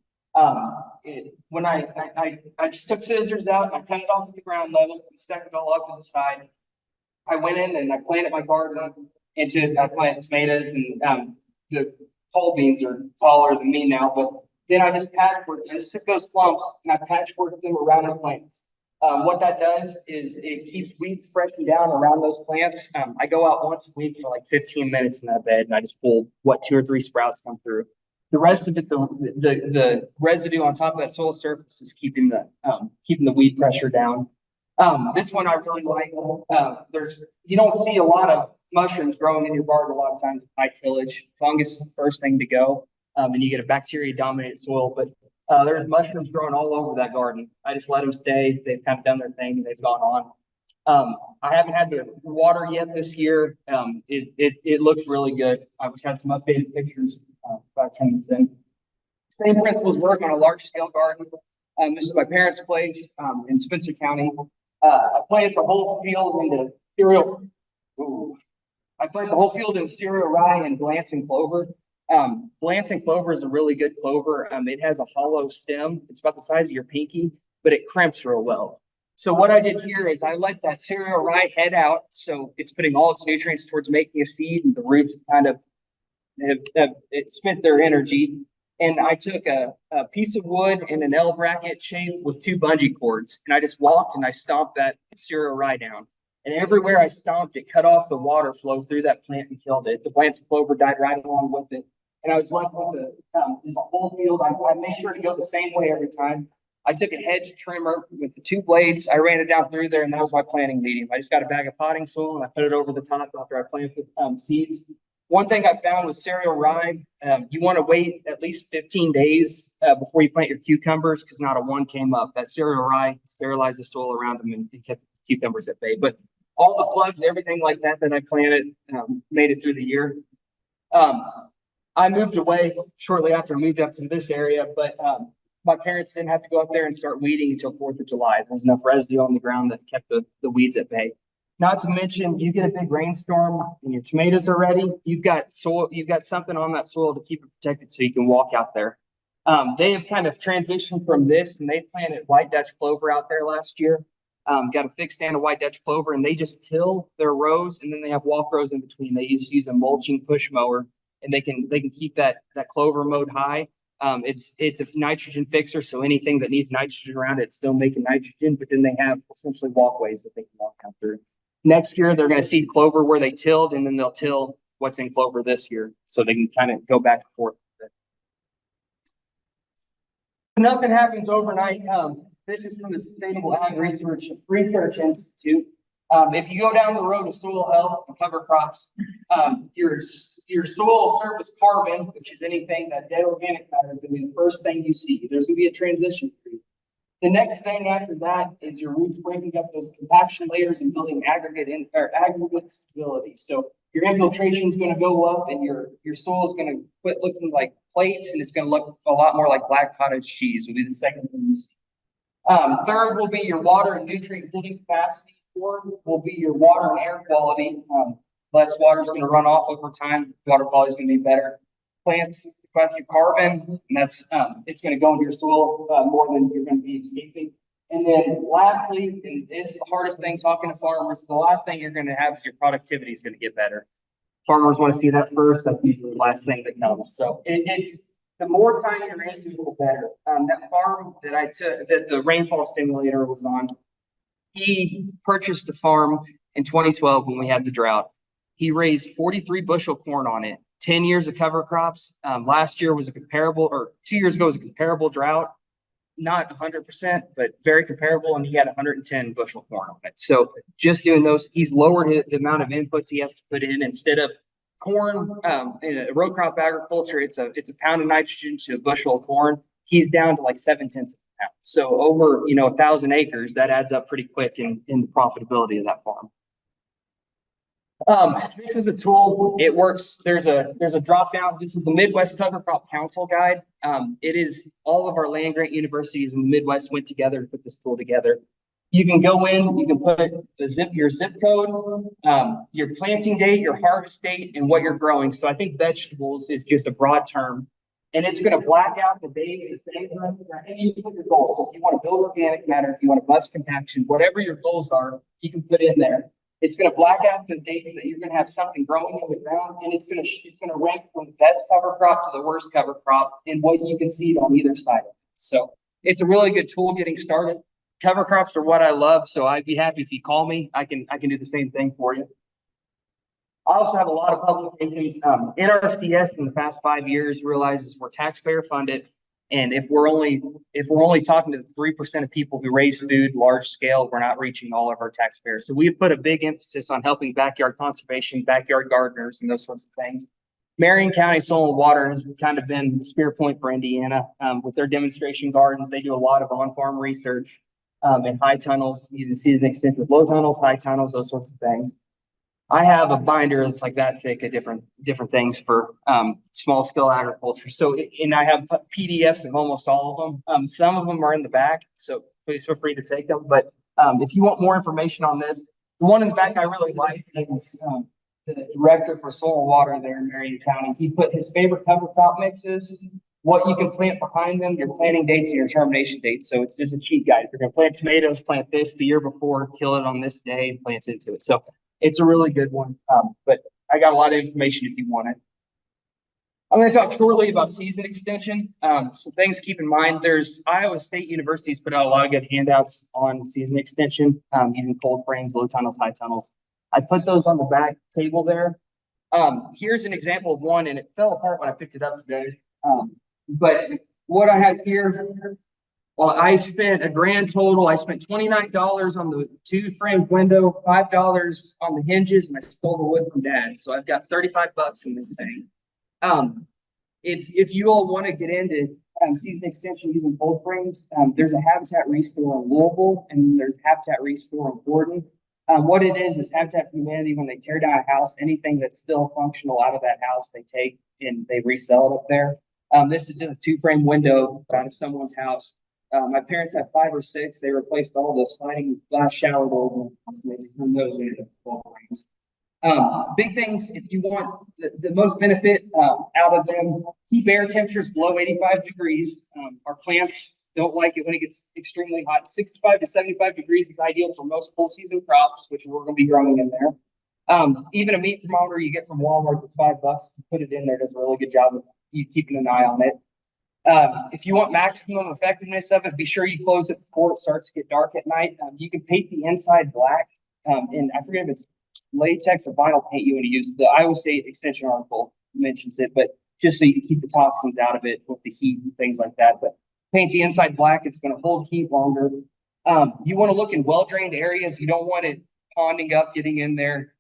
When I just took scissors out and I cut it off at the ground level and stuck it all up to the side. I went in and I planted my garden into it. I planted tomatoes and the pole beans are taller than me now, but then I just patchworked. I just took those clumps and I patchworked them around the plants. What that does is it keeps weeds freshened down around those plants. I go out once a week for like 15 minutes in that bed and I just pull 2 or 3 sprouts come through. The rest of it, the residue on top of that soil surface is keeping the weed pressure down. This one I really like. You don't see a lot of mushrooms growing in your garden a lot of times with high tillage. Fungus is the first thing to go, and you get a bacteria dominated soil, but there's mushrooms growing all over that garden. I just let them stay. They've kind of done their thing and they've gone on. I haven't had to water yet this year. It looks really good. I've had some updated pictures about turning this in. Same principles work on a large scale garden. This is my parents' place in Spencer County. I planted the whole field into cereal. I planted the whole field in cereal rye and glancing clover. Glancing clover is a really good clover. It has a hollow stem. It's about the size of your pinky, but it crimps real well. So what I did here is I let that cereal rye head out. So it's putting all its nutrients towards making a seed, and the roots kind of have spent their energy. And I took a piece of wood in an L bracket shape with 2 bungee cords, and I just walked and I stomped that cereal rye down. And everywhere I stomped, it cut off the water flow through that plant and killed it. The plants of clover died right along with it. And I was left with this whole field. I made sure to go the same way every time. I took a hedge trimmer with the 2 blades. I ran it down through there, and that was my planting medium. I just got a bag of potting soil and I put it over the top after I planted seeds. One thing I found with cereal rye, you want to wait at least 15 days before you plant your cucumbers, because not a one came up. That cereal rye sterilized the soil around them and kept the cucumbers at bay. But all the plugs, everything like that I planted, made it through the year. I moved away shortly after I moved up to this area, but my parents didn't have to go up there and start weeding until 4th of July. There was enough residue on the ground that kept the weeds at bay. Not to mention, you get a big rainstorm and your tomatoes are ready. You've got soil, you've got something on that soil to keep it protected so you can walk out there. They have kind of transitioned from this, and they planted white Dutch clover out there last year. Got a big stand of white Dutch clover, and they just till their rows, and then they have walk rows in between. They just use a mulching push mower, and they can keep that clover mode high. It's a nitrogen fixer, so anything that needs nitrogen around it's still making nitrogen, but then they have essentially walkways that they can walk out through. Next year, they're going to seed clover where they tilled, and then they'll till what's in clover this year, so they can kind of go back and forth with it. Nothing happens overnight. This is from the Sustainable Ag Research Institute. If you go down the road of soil health and cover crops, your soil surface carbon, which is anything that dead organic matter, is going to be the first thing you see. There's going to be a transition period. The next thing after that is your roots breaking up those compaction layers and building aggregate stability. So your infiltration is going to go up, and your soil is going to quit looking like plates, and it's going to look a lot more like black cottage cheese. Will be the second thing you see. Third will be your water and nutrient holding capacity. Fourth will be your water and air quality. Less water is going to run off over time. Water quality is going to be better. Plants sequester carbon, and that's it's going to go into your soil more than you're going to be escaping. And then lastly, and this is the hardest thing talking to farmers, the last thing you're going to have is your productivity is going to get better. Farmers want to see that first. That's usually the last thing that comes. So it's the more time you're into it, the better. That farm that I took, that the rainfall stimulator was on, he purchased the farm in 2012 when we had the drought. He raised 43 bushel corn on it, 10 years of cover crops. Last year was a comparable, or 2 years ago was a comparable drought. Not 100%, but very comparable, and he had 110 bushel corn on it. So just doing those, he's lowered the amount of inputs he has to put in. Instead of corn in a row crop agriculture, it's a pound of nitrogen to a bushel of corn. He's down to like 0.7 pounds. So over 1,000 acres, that adds up pretty quick in the profitability of that farm. This is a tool. It works. There's a drop down. This is the Midwest Cover Crop Council Guide. It is all of our land grant universities in the Midwest went together to put this tool together. You can go in, you can put your zip code, your planting date, your harvest date, and what you're growing. So I think vegetables is just a broad term. And it's going to black out the dates, the things that are there, and you can put your goals. So if you want to build organic matter, if you want to bust compaction, whatever your goals are, you can put in there. It's going to black out the dates that you're going to have something growing in the ground, and it's going to rank from the best cover crop to the worst cover crop and what you can see on either side of it. So it's a really good tool getting started. Cover crops are what I love, so I'd be happy if you call me. I can do the same thing for you. I also have a lot of publications. NRCS in the past 5 years realizes we're taxpayer funded, and if we're only talking to the 3% of people who raise food large scale, we're not reaching all of our taxpayers. So we've put a big emphasis on helping backyard conservation, backyard gardeners, and those sorts of things. Marion County Soil and Water has kind of been the spear point for Indiana with their demonstration gardens. They do a lot of on-farm research in high tunnels, using season extension with low tunnels, high tunnels, those sorts of things. I have a binder that's like that thick of different things for small scale agriculture. So, and I have PDFs of almost all of them. Some of them are in the back, so please feel free to take them. But if you want more information on this, the one in the back I really like is the director for soil and water there in Marion County. He put his favorite cover crop mixes, what you can plant behind them, your planting dates and your termination dates. So it's just a cheat guide. If you're going to plant tomatoes, plant this the year before, kill it on this day, and plant into it. So it's a really good one, but I got a lot of information if you want it. I'm going to talk shortly about season extension. Some things to keep in mind. There's Iowa State University's put out a lot of good handouts on season extension, using cold frames, low tunnels, high tunnels. I put those on the back table there. Here's an example of one, and it fell apart when I picked it up today. But what I have here, well, I spent a grand total. I spent $29 on the 2-frame window, $5 on the hinges, and I stole the wood from Dad. So I've got $35 in this thing. If you all want to get into season extension using cold frames, there's a Habitat Restore in Louisville, and there's Habitat Restore in Gordon. What it is Habitat for Humanity. When they tear down a house, anything that's still functional out of that house, they take and they resell it up there. This is just a 2-frame window out of someone's house. My parents had 5 or 6. They replaced all the sliding glass shower doors and they turned those into 12 frames. Big things, if you want the most benefit out of them, keep air temperatures below 85 degrees. Our plants don't like it when it gets extremely hot. 65 to 75 degrees is ideal for most full season crops, which we're going to be growing in there. Even a meat thermometer you get from Walmart that's $5, you put it in there, does a really good job of you keeping an eye on it. If you want maximum effectiveness of it, be sure you close it before it starts to get dark at night. You can paint the inside black, and I forget if it's latex or vinyl paint you want to use. The Iowa State Extension article mentions it, but just so you can keep the toxins out of it with the heat and things like that. But paint the inside black, it's going to hold heat longer. You want to look in well-drained areas. You don't want it ponding up, getting in there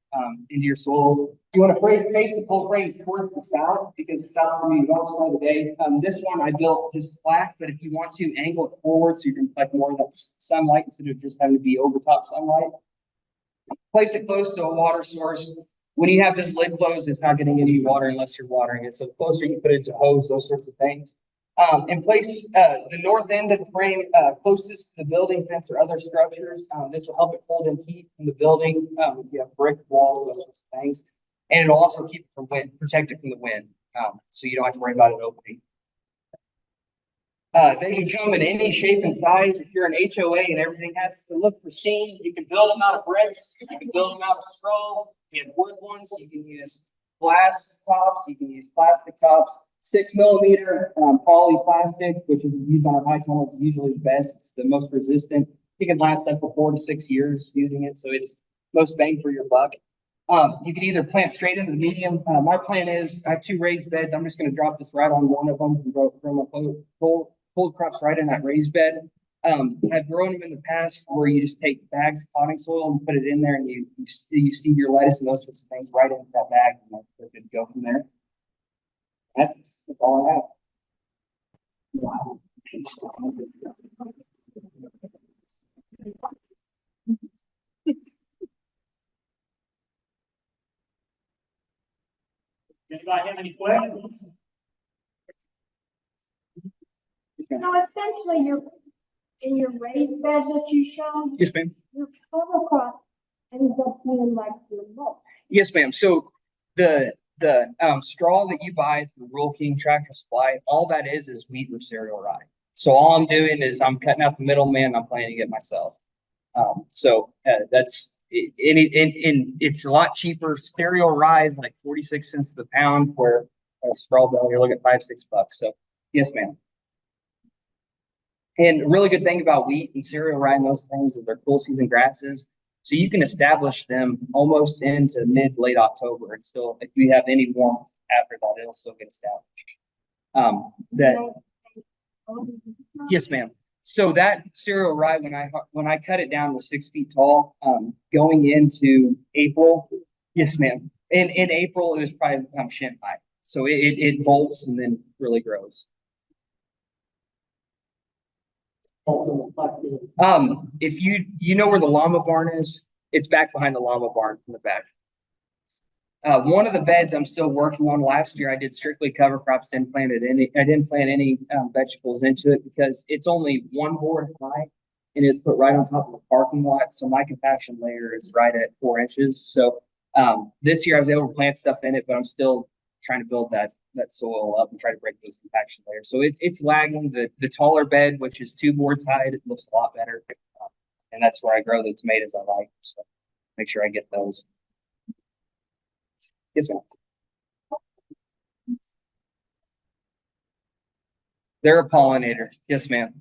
into your soils. You want to face the full frames towards the south because the south will be most part of the day. This one I built just flat, but if you want to angle it forward so you can collect more of that sunlight instead of just having to be over top sunlight. Place it close to a water source. When you have this lid closed, it's not getting any water unless you're watering it. So the closer you put it to hose, those sorts of things. And place the north end of the frame closest to the building fence or other structures. This will help it hold in heat from the building. You have brick walls, those sorts of things. And it'll also keep it from wind, protect it from the wind. So you don't have to worry about it opening. They can come in any shape and size. If you're an HOA and everything has to look pristine, you can build them out of bricks. You can build them out of straw. You have wood ones. You can use glass tops. You can use plastic tops. 6mm poly plastic, which is used on our high tunnels, is usually the best. It's the most resistant. It can last up to 4 to 6 years using it, so it's most bang for your buck. You can either plant straight into the medium. My plan is I have 2 raised beds. I'm just going to drop this right on one of them and grow my cold crops right in that raised bed. I've grown them in the past where you just take bags of potting soil and put it in there, and you seed your lettuce and those sorts of things right into that bag, and they're good to go from there. That's all I have. Wow. Anybody have any questions? So essentially, in your raised beds that you showed, Yes, ma'am. your cover crop ends up being like your mulch. Yes, ma'am. So the straw that you buy from Rural King Tractor Supply, all that is wheat or cereal rye. So all I'm doing is I'm cutting out the middleman. I'm planting it myself. That's and it's a lot cheaper. Cereal rye is like 46 cents the pound, where straw bale you're looking at $5-6. So yes, ma'am. And a really good thing about wheat and cereal rye and those things is they're cool season grasses. So you can establish them almost into mid-late October. And still, if you have any warmth after that, it'll still get established. Yes, ma'am. So that cereal rye, when I cut it down to 6 feet tall, going into April, yes, ma'am. In April, it was probably shin high. So it bolts and then really grows. If you know where the llama barn is, it's back behind the llama barn in the back. One of the beds I'm still working on. Last year I did strictly cover crops, I didn't plant any vegetables into it because it's only one board high and it's put right on top of the parking lot. So my compaction layer is right at 4 inches. So this year I was able to plant stuff in it, but I'm still trying to build that soil up and try to break those compaction layers. So it's lagging. The taller bed, which is 2 boards high, it looks a lot better. And that's where I grow the tomatoes I like. So make sure I get those. Yes, ma'am. They're a pollinator. Yes, ma'am.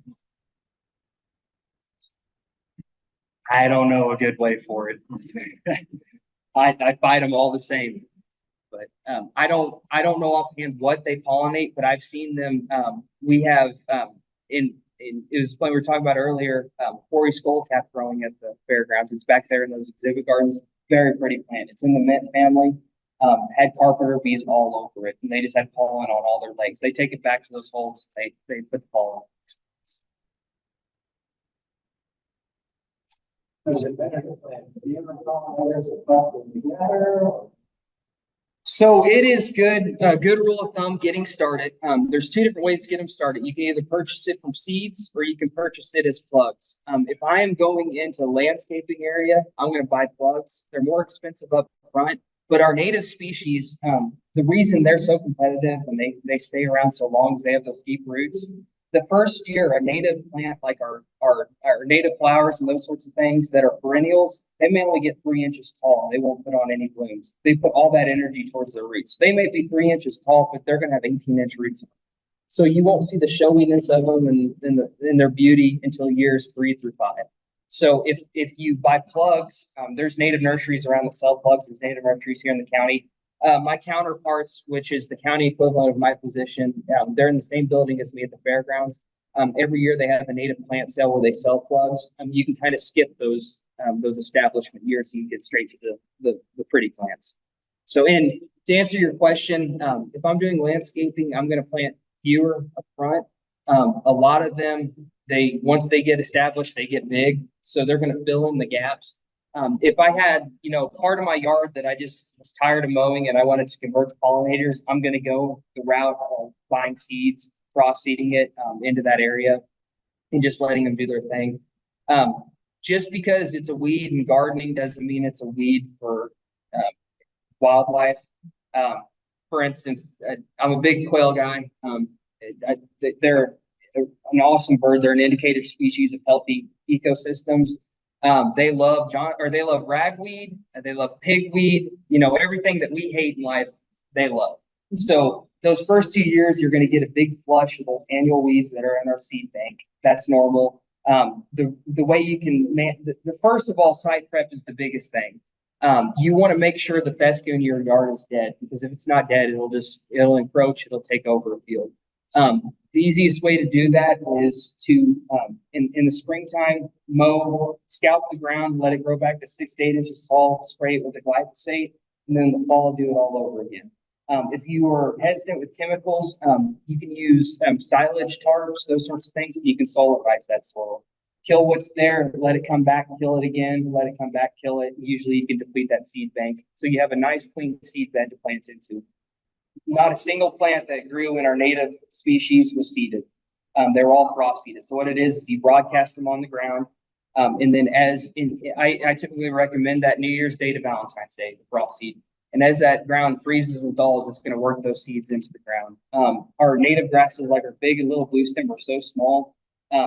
I don't know a good way for it. I fight them all the same. But I don't know offhand what they pollinate, but I've seen them. We have it was when we were talking about earlier, Quarry skullcap growing at the fairgrounds. It's back there in those exhibit gardens. Very pretty plant. It's in the mint family. Had carpenter bees all over it, and they just had pollen on all their legs. They take it back to those holes. They put the pollen. So it is good. Good rule of thumb getting started. There's 2 different ways to get them started. You can either purchase it from seeds or you can purchase it as plugs. If I am going into landscaping area, I'm going to buy plugs. They're more expensive up front, but our native species, the reason they're so competitive and they stay around so long is they have those deep roots. The first year, a native plant like our native flowers and those sorts of things that are perennials, they may only get 3 inches tall. They won't put on any blooms. They put all that energy towards their roots. They may be 3 inches tall, but they're going to have 18-inch roots. So you won't see the showiness of them and their beauty until years 3 through 5. So if you buy plugs, there's native nurseries around that sell plugs. There's native nurseries here in the county. My counterparts, which is the county equivalent of my position, they're in the same building as me at the fairgrounds. Every year they have a native plant sale where they sell plugs. You can kind of skip those establishment years so you get straight to the pretty plants. So, and to answer your question, if I'm doing landscaping, I'm going to plant fewer up front. A lot of them, once they get established, they get big, so they're going to fill in the gaps. If I had, part of my yard that I just was tired of mowing and I wanted to convert to pollinators, I'm going to go the route of buying seeds, cross seeding it into that area and just letting them do their thing. Just because it's a weed in gardening doesn't mean it's a weed for wildlife. For instance, I'm a big quail guy. They're an awesome bird. They're an indicator species of healthy ecosystems. They love ragweed, they love pigweed, everything that we hate in life, they love. So those first 2 years, you're going to get a big flush of those annual weeds that are in our seed bank. That's normal. The way you can, the first of all, site prep is the biggest thing. You want to make sure the fescue in your yard is dead, because if it's not dead, it'll encroach, it'll take over a field. The easiest way to do that is to, in the springtime, scalp the ground, let it grow back to 6 to 8 inches tall, spray it with a glyphosate, and then in the fall, do it all over again. If you are hesitant with chemicals, you can use silage tarps, those sorts of things, and you can solarize that soil. Kill what's there, let it come back, kill it again, let it come back, kill it. Usually you can deplete that seed bank. So you have a nice clean seed bed to plant into. Not a single plant that grew in our native species was seeded. They were all frost seeded. So what it is you broadcast them on the ground. And then I typically recommend that New Year's Day to Valentine's Day, the frost seed. And as that ground freezes and thaws, it's going to work those seeds into the ground. Our native grasses, like our big and little blue stem, are so small.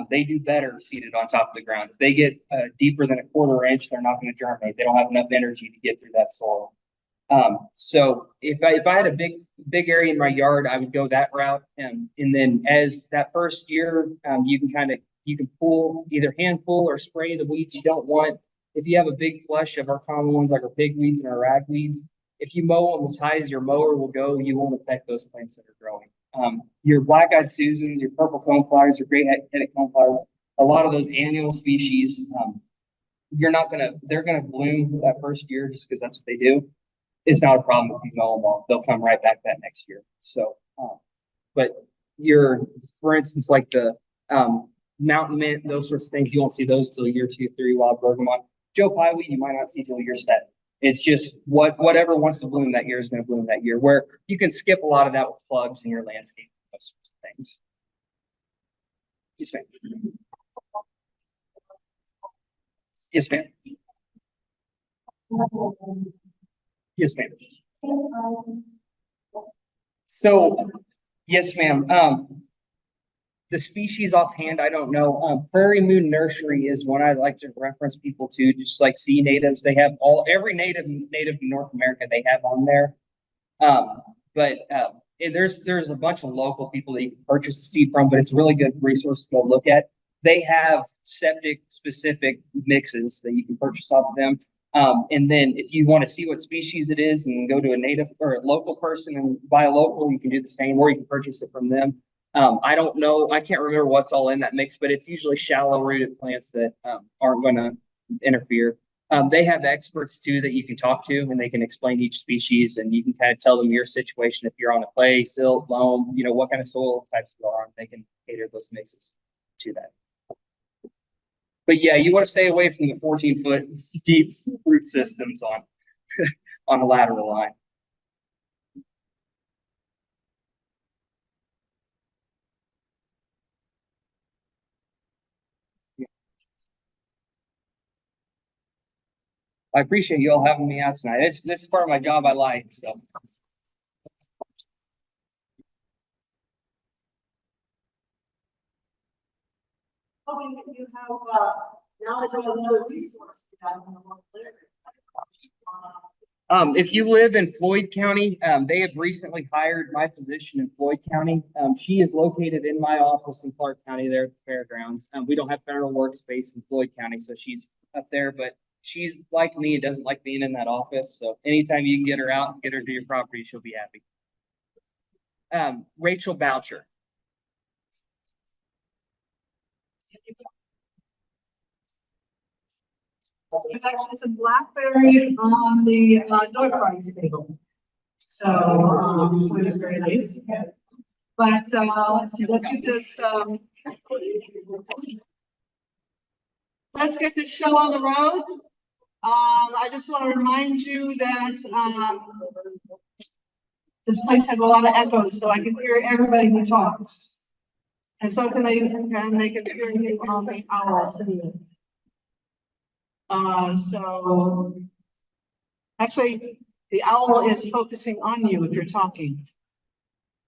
They do better seeded on top of the ground. If they get deeper than a 1/4 inch, they're not going to germinate. They don't have enough energy to get through that soil. So if I had a big area in my yard, I would go that route. And then as that first year, you can pull, either hand pull or spray the weeds you don't want. If you have a big flush of our common ones like our pigweeds and our ragweeds, if you mow them as high as your mower will go, you won't affect those plants that are growing. Your black-eyed Susans, your purple coneflowers, your gray-headed coneflowers, a lot of those annual species, they're gonna bloom that first year just because that's what they do. It's not a problem if you mow them all. They'll come right back that next year. So, but for instance, like the mountain mint, those sorts of things, you won't see those till year 2, 3. Wild bergamot, Joe Pyeweed, you might not see till year 7. It's just whatever wants to bloom that year is going to bloom that year. Where you can skip a lot of that with plugs in your landscape, those sorts of things. Yes, ma'am. Yes, ma'am. Yes, ma'am. So, yes, ma'am. The species offhand, I don't know. Prairie Moon Nursery is one I like to reference people to, just like sea natives. They have every native in North America they have on there. But there's a bunch of local people that you can purchase the seed from, but it's a really good resource to go look at. They have septic specific mixes that you can purchase off of them. And then if you want to see what species it is and go to a native or a local person and buy a local, you can do the same, or you can purchase it from them. I don't know. I can't remember what's all in that mix, but it's usually shallow rooted plants that aren't going to interfere. They have experts too that you can talk to, and they can explain each species, and you can kind of tell them your situation. If you're on a clay, silt, loam, what kind of soil types you are on, they can cater those mixes to that. But yeah, you want to stay away from the 14-foot deep root systems on a lateral line. I appreciate you all having me out tonight. This is part of my job I like, so. Hoping that you have knowledge of another resource. If you live in Floyd County, they have recently hired my position in Floyd County. She is located in my office in Clark County there at the fairgrounds. We don't have federal workspace in Floyd County, so she's up there, but she's like me, doesn't like being in that office. So anytime you can get her out and get her to your property, she'll be happy. Rachel Boucher. There's actually some blackberry on the door prize table. So it's very nice. But let's see, let's get this show on the road. I just want to remind you that this place has a lot of echoes, so I can hear everybody who talks. And so can they can hear you on the hour too. So actually the owl is focusing on you if you're talking.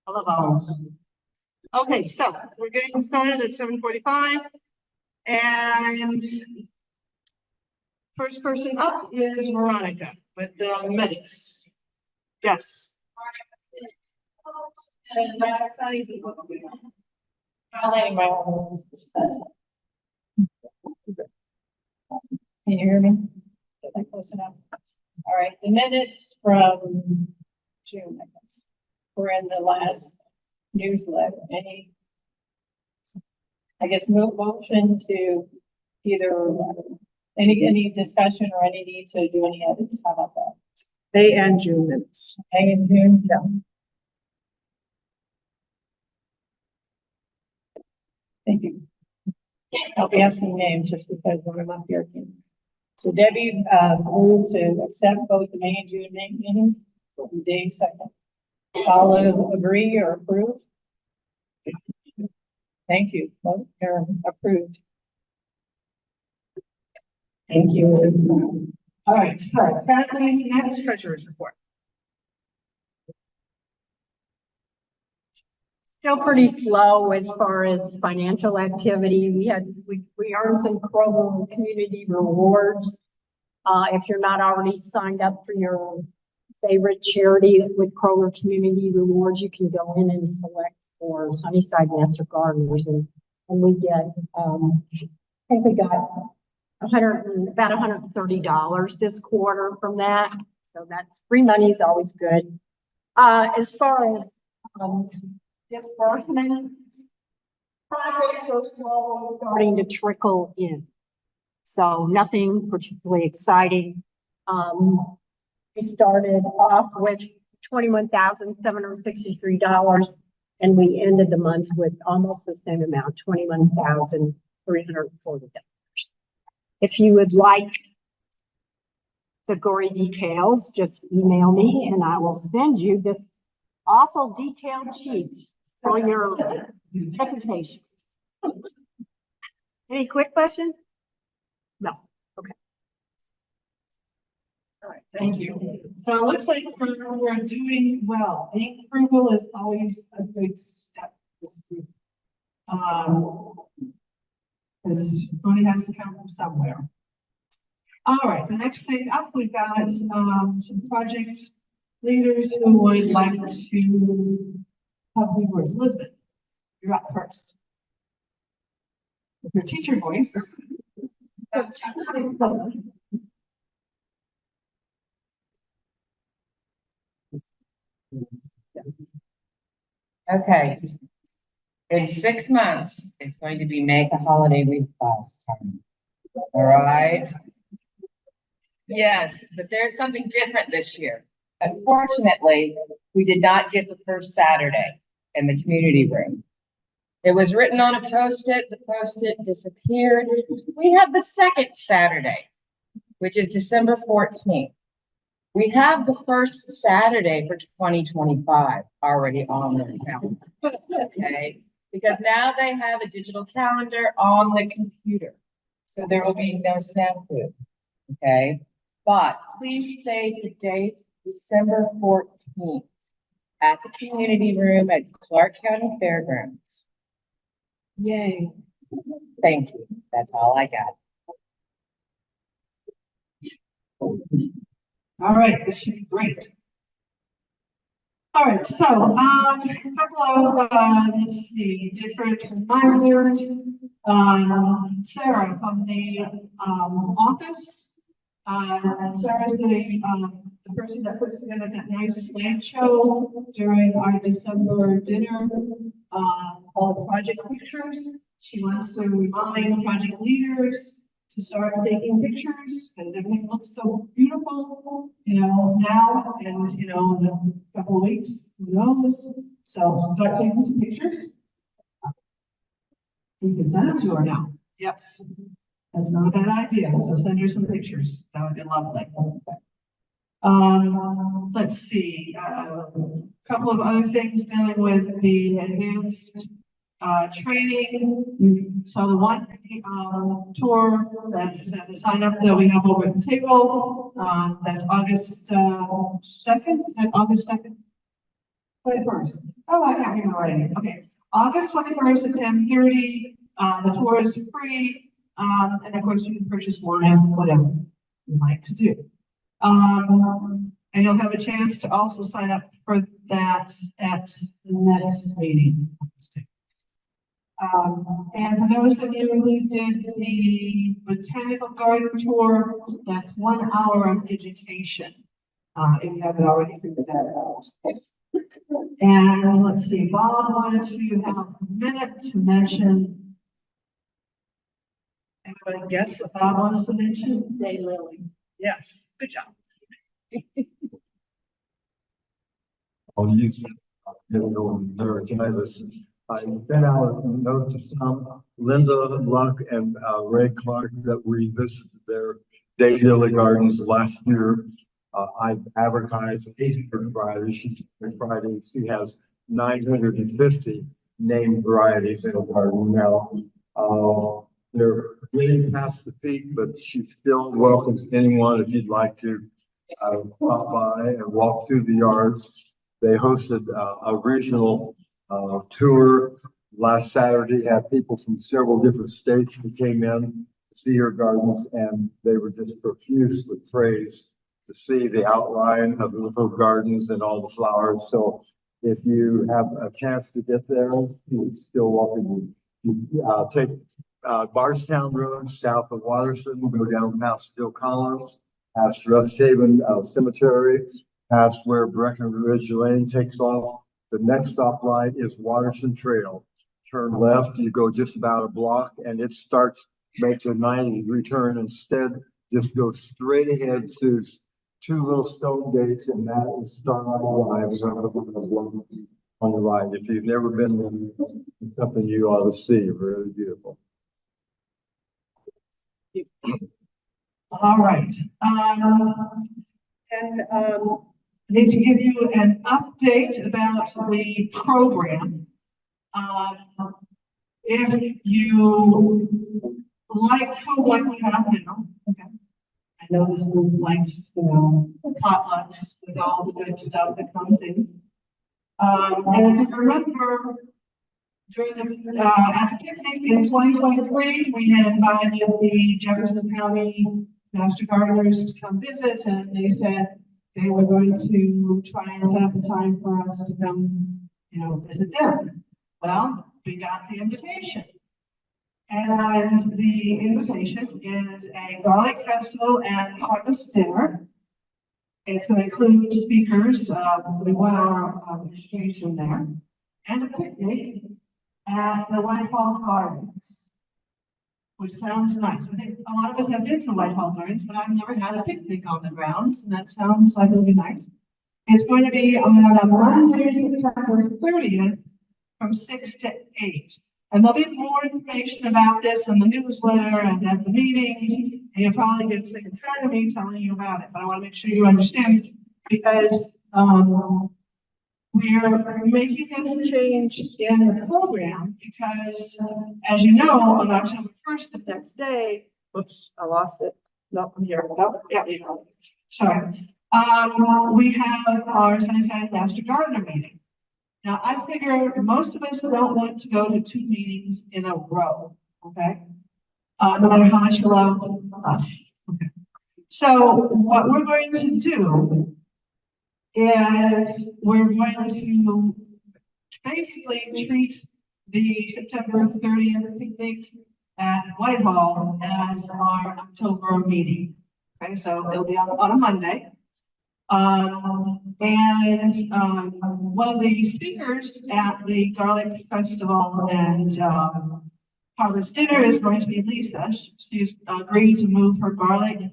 I love owls. Okay, so we're getting started at 7:45, and first person up is Veronica with the minutes. Yes. Can you hear me? Is that close enough? All right, the minutes from June, I guess, were in the last newsletter. Motion to either any discussion or any need to do any edits. How about that? May and June minutes. May and June? Yeah. Thank you. I'll be asking names just because I'm up here. So Debbie moved to accept both the May and June meetings. Dave second. All agree or approve? Thank you. Both are approved. Thank you. All right, so Kathleen's next treasurer's report. Still pretty slow as far as financial activity. We earned some Kroger community rewards. If you're not already signed up for your favorite charity with Kroger community rewards, you can go in and select for Sunnyside Master Gardeners, and we get, I think we got about $130 this quarter from that. So that's free money is always good. As far as, disbursement, projects are slowly starting to trickle in. So nothing particularly exciting. We started off with $21,763 and we ended the month with almost the same amount, $21,340. If you would like the gory details, just email me and I will send you this awful detailed sheet for your presentation. Any quick questions? No. Okay. All right, thank you. So it looks like we're doing well. Being frugal is always a good step this week. Because money has to come from somewhere. All right, the next thing up, we've got some project leaders who would like to have the words. Elizabeth, you're up first. With your teacher voice. Okay. In 6 months, it's going to be Make a Holiday Week class time. All right. Yes, but there's something different this year. Unfortunately, we did not get the first Saturday in the community room. It was written on a Post-it, the Post-it disappeared. We have the second Saturday, which is December 14th. We have the first Saturday for 2025 already on the calendar, okay? Because now they have a digital calendar on the computer. So there will be no snafu, okay? But please save the date, December 14th, at the community room at Clark County Fairgrounds. Yay. Thank you. That's all I got. All right, this should be great. All right, so a couple of let's see, different reminders. Sarah from the office. Sarah's the person that puts together that nice slideshow during our December dinner, all the project pictures. She wants to remind project leaders to start taking pictures because everything looks so beautiful, now and, in a couple of weeks, who knows? So start taking some pictures. You can send them to her now. Yes. That's not a bad idea. So send her some pictures. That would be lovely. Let's see, a couple of other things dealing with the enhanced training. You saw the one tour that's the sign up that we have over at the table. That's August 2nd. Is that August 2nd? 21st. Oh, I can't remember already. Okay. August 21st at 10:30. The tour is free. And of course you can purchase wine, whatever you like to do. And you'll have a chance to also sign up for that at the next meeting. And for those of you who did the botanical garden tour, that's 1 hour of education. If you haven't already figured that out. And let's see, Bob wanted to have a minute to mention. Anybody guess what Bob wants to mention? Daylily. Yes, good job. I'll use neurotinnitus. I sent out a note to some, Linda Luck and Ray Clark, that we visited their daylily gardens last year. I've advertised 800 varieties. She has 950 named varieties in the garden now. They're getting past the peak, but she still welcomes anyone if you'd like to stop by and walk through the yards. They hosted a regional tour last Saturday, had people from several different states that came in to see her gardens, and they were just profuse with praise to see the outline of her gardens and all the flowers. So if you have a chance to get there, you still welcome you. Take Bardstown Road south of Watterson, go down past Phil Collins, past Rust Haven Cemetery, past where Breckenridge Lane takes off. The next stoplight is Watterson Trail. Turn left, you go just about a block, and it starts, makes a 90-degree turn. Instead, just go straight ahead to two little stone gates, and that is Starlight Drive on the right. If you've never been there, it's something you ought to see. Really beautiful. All right. I need to give you an update about the program. If you like food like we have now, okay. I know this group likes, potlucks with all the good stuff that comes in. And if you remember, during the at the picnic in 2023, we had invited the Jefferson County Master Gardeners to come visit, and they said they were going to try and set up a time for us to come, visit them. Well, we got the invitation. And the invitation is a garlic festival and harvest dinner. It's going to include speakers, we want our education there, and a picnic at the Whitehall Gardens, which sounds nice. I think a lot of us have been to Whitehall Gardens, but I've never had a picnic on the grounds, and that sounds like it'll be nice. It's going to be on Monday, September 30th, from 6 to 8. And there'll be more information about this in the newsletter and at the meetings. And you'll probably get sick and tired of me telling you about it, but I want to make sure you understand, because we're making this change in the program because, as you know, on October 1st, the next day, whoops, I lost it. No, I'm here. No, yeah, you know. Sorry. We have our Sunnyside Master Gardener meeting. Now, I figure most of us don't want to go to 2 meetings in a row, okay? No matter how much you love us. Okay. So what we're going to do is we're going to basically treat the September 30th picnic at Whitehall as our October meeting. Okay, so it'll be on a Monday. One of the speakers at the Garlic Festival and Harvest Dinner is going to be Lisa. She's agreed to move her garlic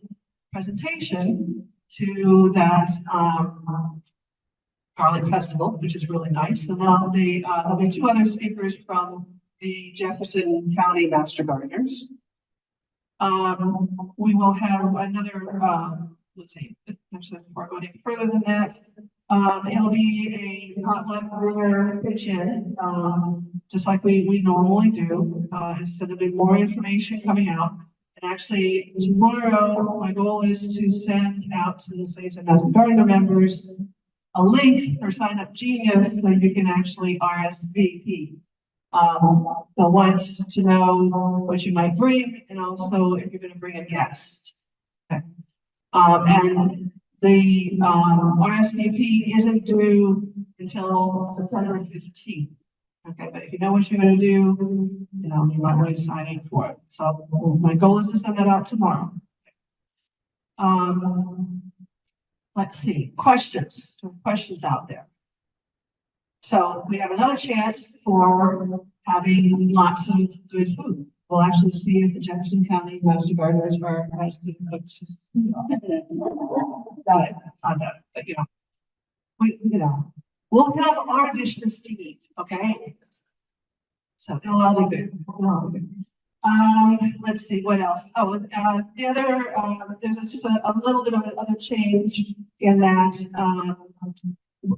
presentation to that Garlic Festival, which is really nice. And there'll be 2 other speakers from the Jefferson County Master Gardeners. We will have another, let's see, actually before I go any further than that, it'll be a potluck burger pitch-in, just like we normally do. As I said, there'll be more information coming out. And actually, tomorrow, my goal is to send out to the Sunnyside Master Gardener members a link for Sign Up Genius so you can actually RSVP. They'll want to know what you might bring and also if you're going to bring a guest. Okay. And the RSVP isn't due until September 15th. Okay, but if you know what you're going to do, you might want to sign in for it. So my goal is to send that out tomorrow. Let's see, questions. Some questions out there. So we have another chance for having lots of good food. We'll actually see if the Jefferson County Master Gardeners are as good cooks. Got it. But we'll have our dishes to eat, okay? So it'll all be good. Let's see, what else? Oh, the other, there's just a little bit of another change in that,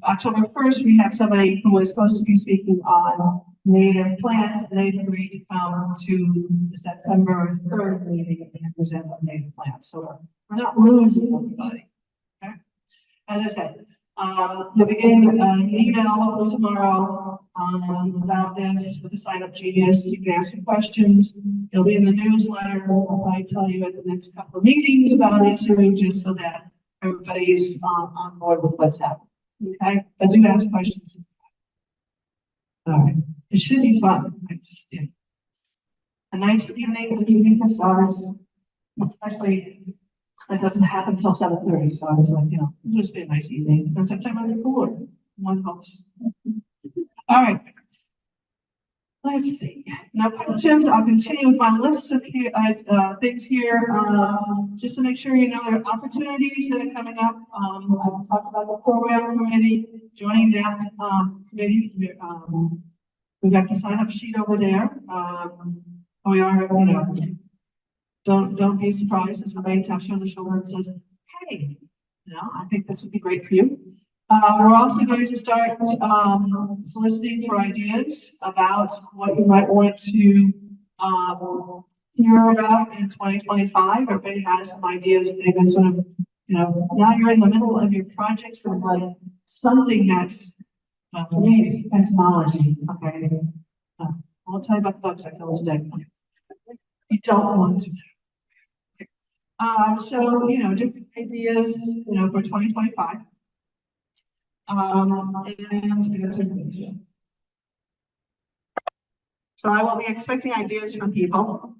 October 1st, we have somebody who was supposed to be speaking on native plants, and they've agreed to come to the September 3rd meeting and present on native plants, so we're not losing anybody, okay? As I said, you'll be getting an email hopefully tomorrow, about this with the sign up genius. You can ask your questions. It'll be in the newsletter. I'll probably tell you at the next couple of meetings about it too, just so that everybody's on board with what's happening. Okay, but do ask questions. All right, it should be fun. Yeah. A nice evening with evening stars. Actually, that doesn't happen until 7:30, so I was like, it'll just be a nice evening. And September the 4th, one hopes. All right. Let's see. Now, questions. I'll continue with my list of here, things here, just to make sure you know there are opportunities that are coming up. I've talked about the program committee, joining that committee. We've got the sign up sheet over there. We are, don't be surprised if somebody taps you on the shoulder and says, hey, I think this would be great for you. We're also going to start soliciting for ideas about what you might want to hear about in 2025. Everybody has some ideas. They've been sort of, now you're in the middle of your projects and like something that's, for me, it's entomology. Okay. I'll tell you about the bugs I killed today. You don't want to. So, different ideas, for 2025. So I will be expecting ideas from people.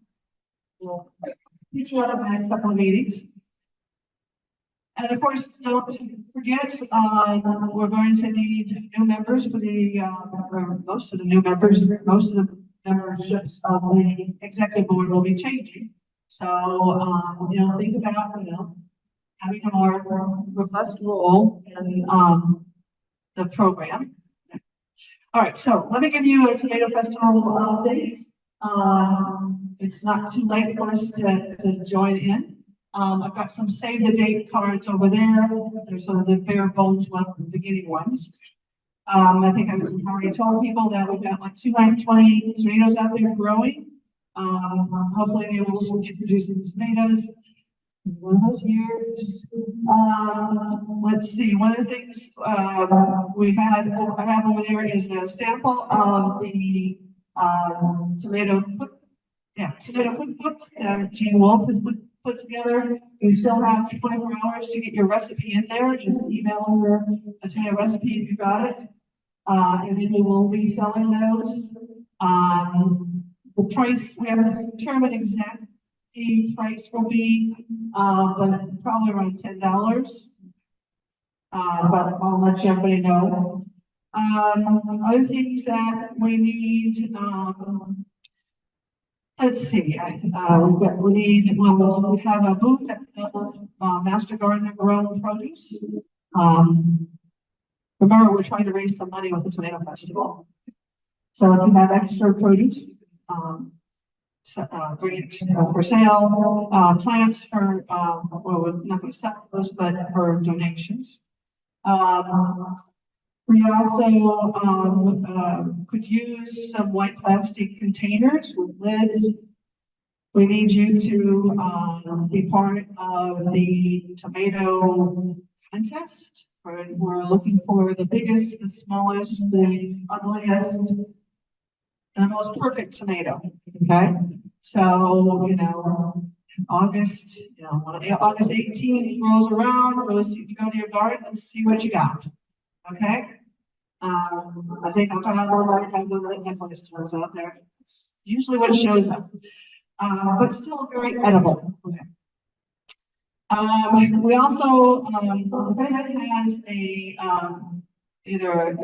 Each one of the next couple of meetings. And of course, don't forget, we're going to need new members for the, most of the new members, most of the memberships of the executive board will be changing. So, think about, having a more robust role in, the program. All right, so let me give you a Tomato Festival update. It's not too late for us to join in. I've got some save the date cards over there. There's sort of the bare bones one, the beginning ones. I think I've already told people that we've got like 220 tomatoes out there growing. Hopefully they will also get producing tomatoes. One of those years. Let's see. One of the things I have over there is the sample of the tomato cookbook that Gene Wolf has put together. You still have 24 hours to get your recipe in there. Just email her a tomato recipe if you got it, and then we will be selling those. The price we haven't determined exact. The price will be, but probably around $10. But I'll let everybody know. Other things that we need, let's see. We'll have a booth that sells Master Gardener grown produce. Remember, we're trying to raise some money with the Tomato Festival. So if you have extra produce, bring it for sale, plants for, well, we're not going to sell those, but for donations. We also could use some white plastic containers with lids. We need you to be part of the tomato contest. We're looking for the biggest, the smallest, the ugliest, and the most perfect tomato. Okay, so August, when August 18th rolls around, go to your garden and see what you got. Okay, I think I'll have one of the necklace tones out there. It's usually what shows up, but still very edible. Okay. We also, if anybody has a either a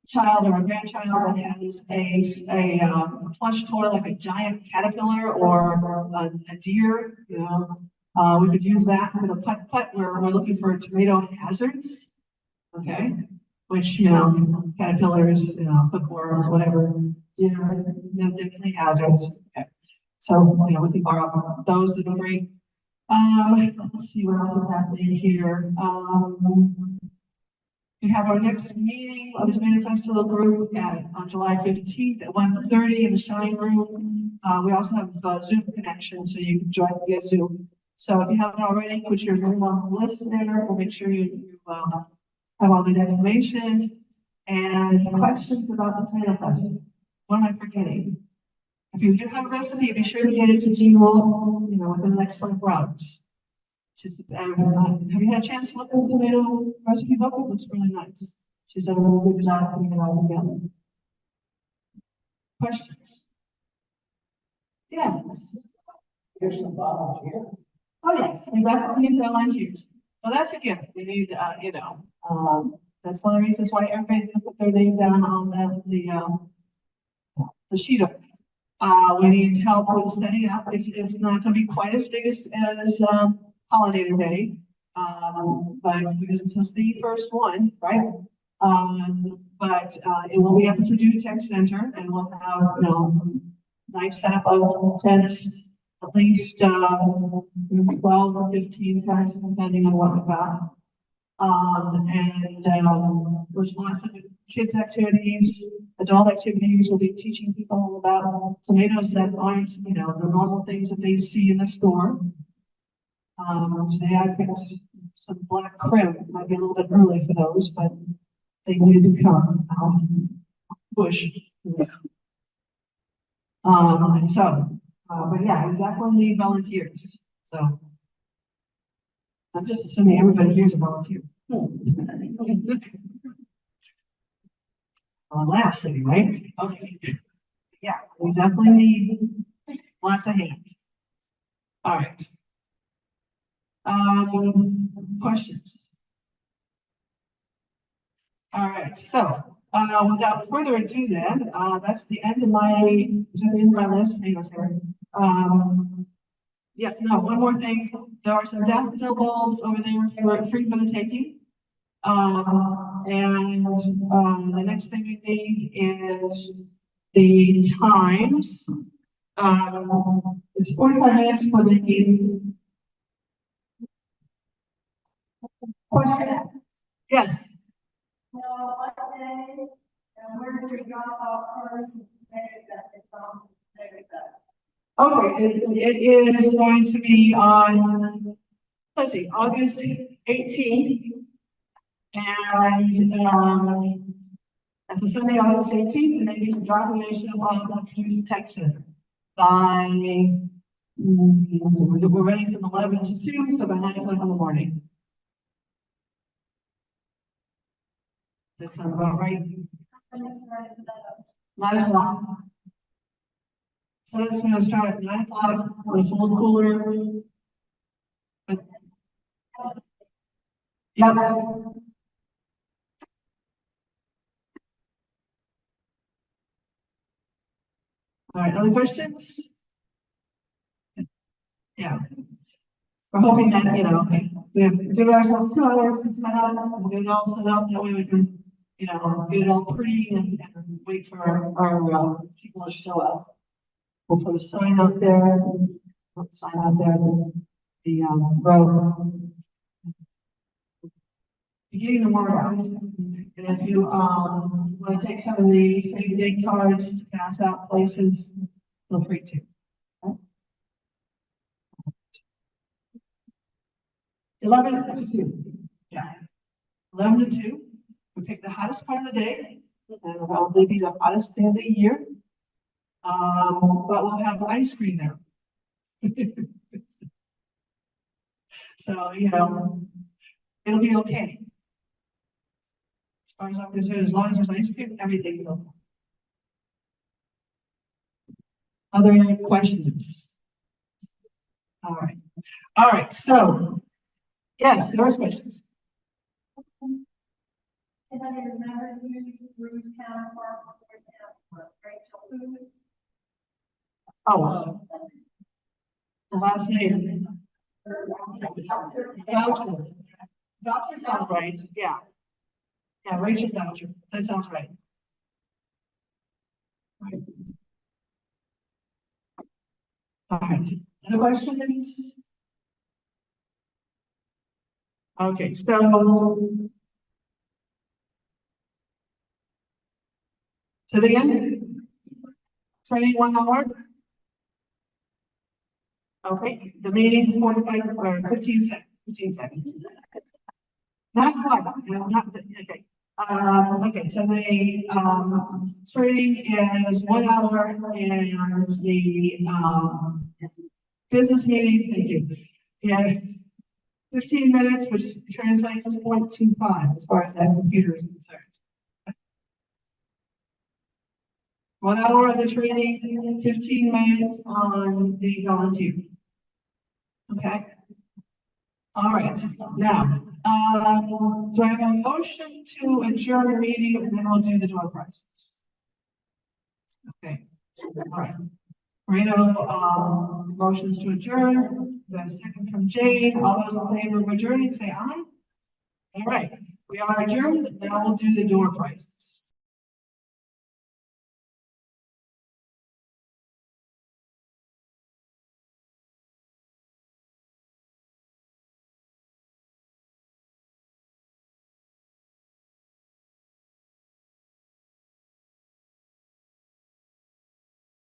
child or a grandchild that has a plush toy like a giant caterpillar or a deer, we could use that for the putt where we're looking for tomato hazards. Okay, which caterpillars, hookworms, whatever. definitely hazards. Okay. So, you know, we can borrow those, that'd be great. Let's see what else is happening here. We have our next meeting of the Tomato Festival group on July 15th at 1:30 in the Shine Room. We also have a Zoom connection, so you can join via Zoom. So if you haven't already, put your name on the list there, we'll make sure you have all the information. And questions about the Tomato Festival. What am I forgetting? If you do have a recipe, be sure to get it to Gino, you know, within the next 24 hours. Just, have you had a chance to look at the tomato recipe book? It looks really nice. She's done a really good job putting it all together. Questions? Yes. Here's some volunteers. Oh, yes, we definitely need volunteers. Well, that's a gift. We need, you know, that's one of the reasons why everybody's gonna put their name down on the sheet of. We need help with setting up. It's not gonna be quite as big as Pollinator Day, but because this is the first one, right? But it will be at the Purdue Tech Center, and we'll have, you know, nice setup of tents, at least 12 to 15 tents, depending on what we've got. There's lots of kids activities, adult activities. We'll be teaching people about tomatoes that aren't, you know, the normal things that they see in the store. Today I picked some black crim. Might be a little bit early for those, but they need to come out bush. But yeah, we definitely need volunteers. So I'm just assuming everybody here is a volunteer. Last thing, right? Okay. Yeah, we definitely need lots of hands. All right. Questions? All right, so without further ado then, that's the end of my, is that the end of my list? Hang on a second. Yeah, no, one more thing. There are some daffodil bulbs over there for free for the taking. The next thing we need is the times. It's 45 minutes for the meeting. Question? Yes. Okay, it is going to be on, let's see, August 18th. And that's a Sunday, August 18th, and then you can drop a nation of the Community Tech Center by, we're ready from 11 to 2, so by 9 o'clock in the morning. That sounds about right. 9 o'clock. So it's going to start at 9 o'clock. It's a little cooler. But, yeah. All right, other questions? Yeah. We're hoping that, you know, we have give ourselves 2 hours to set up, we'll get it all set up, that way we can, you know, get it all pretty and wait for our people to show up. We'll put a sign out there, the road. Getting the word out. And if you want to take some of the save the date cards to pass out places, feel free to. Okay? 11 to 2. Yeah. 11 to 2. We pick the hottest part of the day, and it'll probably be the hottest day of the year. But we'll have ice cream there. So, you know, it'll be okay. As far as I'm concerned, as long as there's ice cream, everything's okay. Other questions? All right. All right. So, yes, there are questions. Oh, the last name. Doctor sounds right. Yeah. Yeah, Rachel Boucher. That sounds right. All right, other questions? Okay, so. To the end? Training 1 hour? Okay, the meeting 45 or 15 seconds. Not quite, no, not, okay. Okay, so the, training is 1 hour and the, business meeting, thank you, is 15 minutes, which translates to 0.25 as far as that computer is concerned. 1 hour of the training, 15 minutes on the volunteer. Okay. All right, now, do I have a motion to adjourn the meeting and then we'll do the door prizes? Okay, all right. Reno, motions to adjourn, the second from Jane, all those in favor of adjourning, say aye. All right, we are adjourned, now we'll do the door prizes.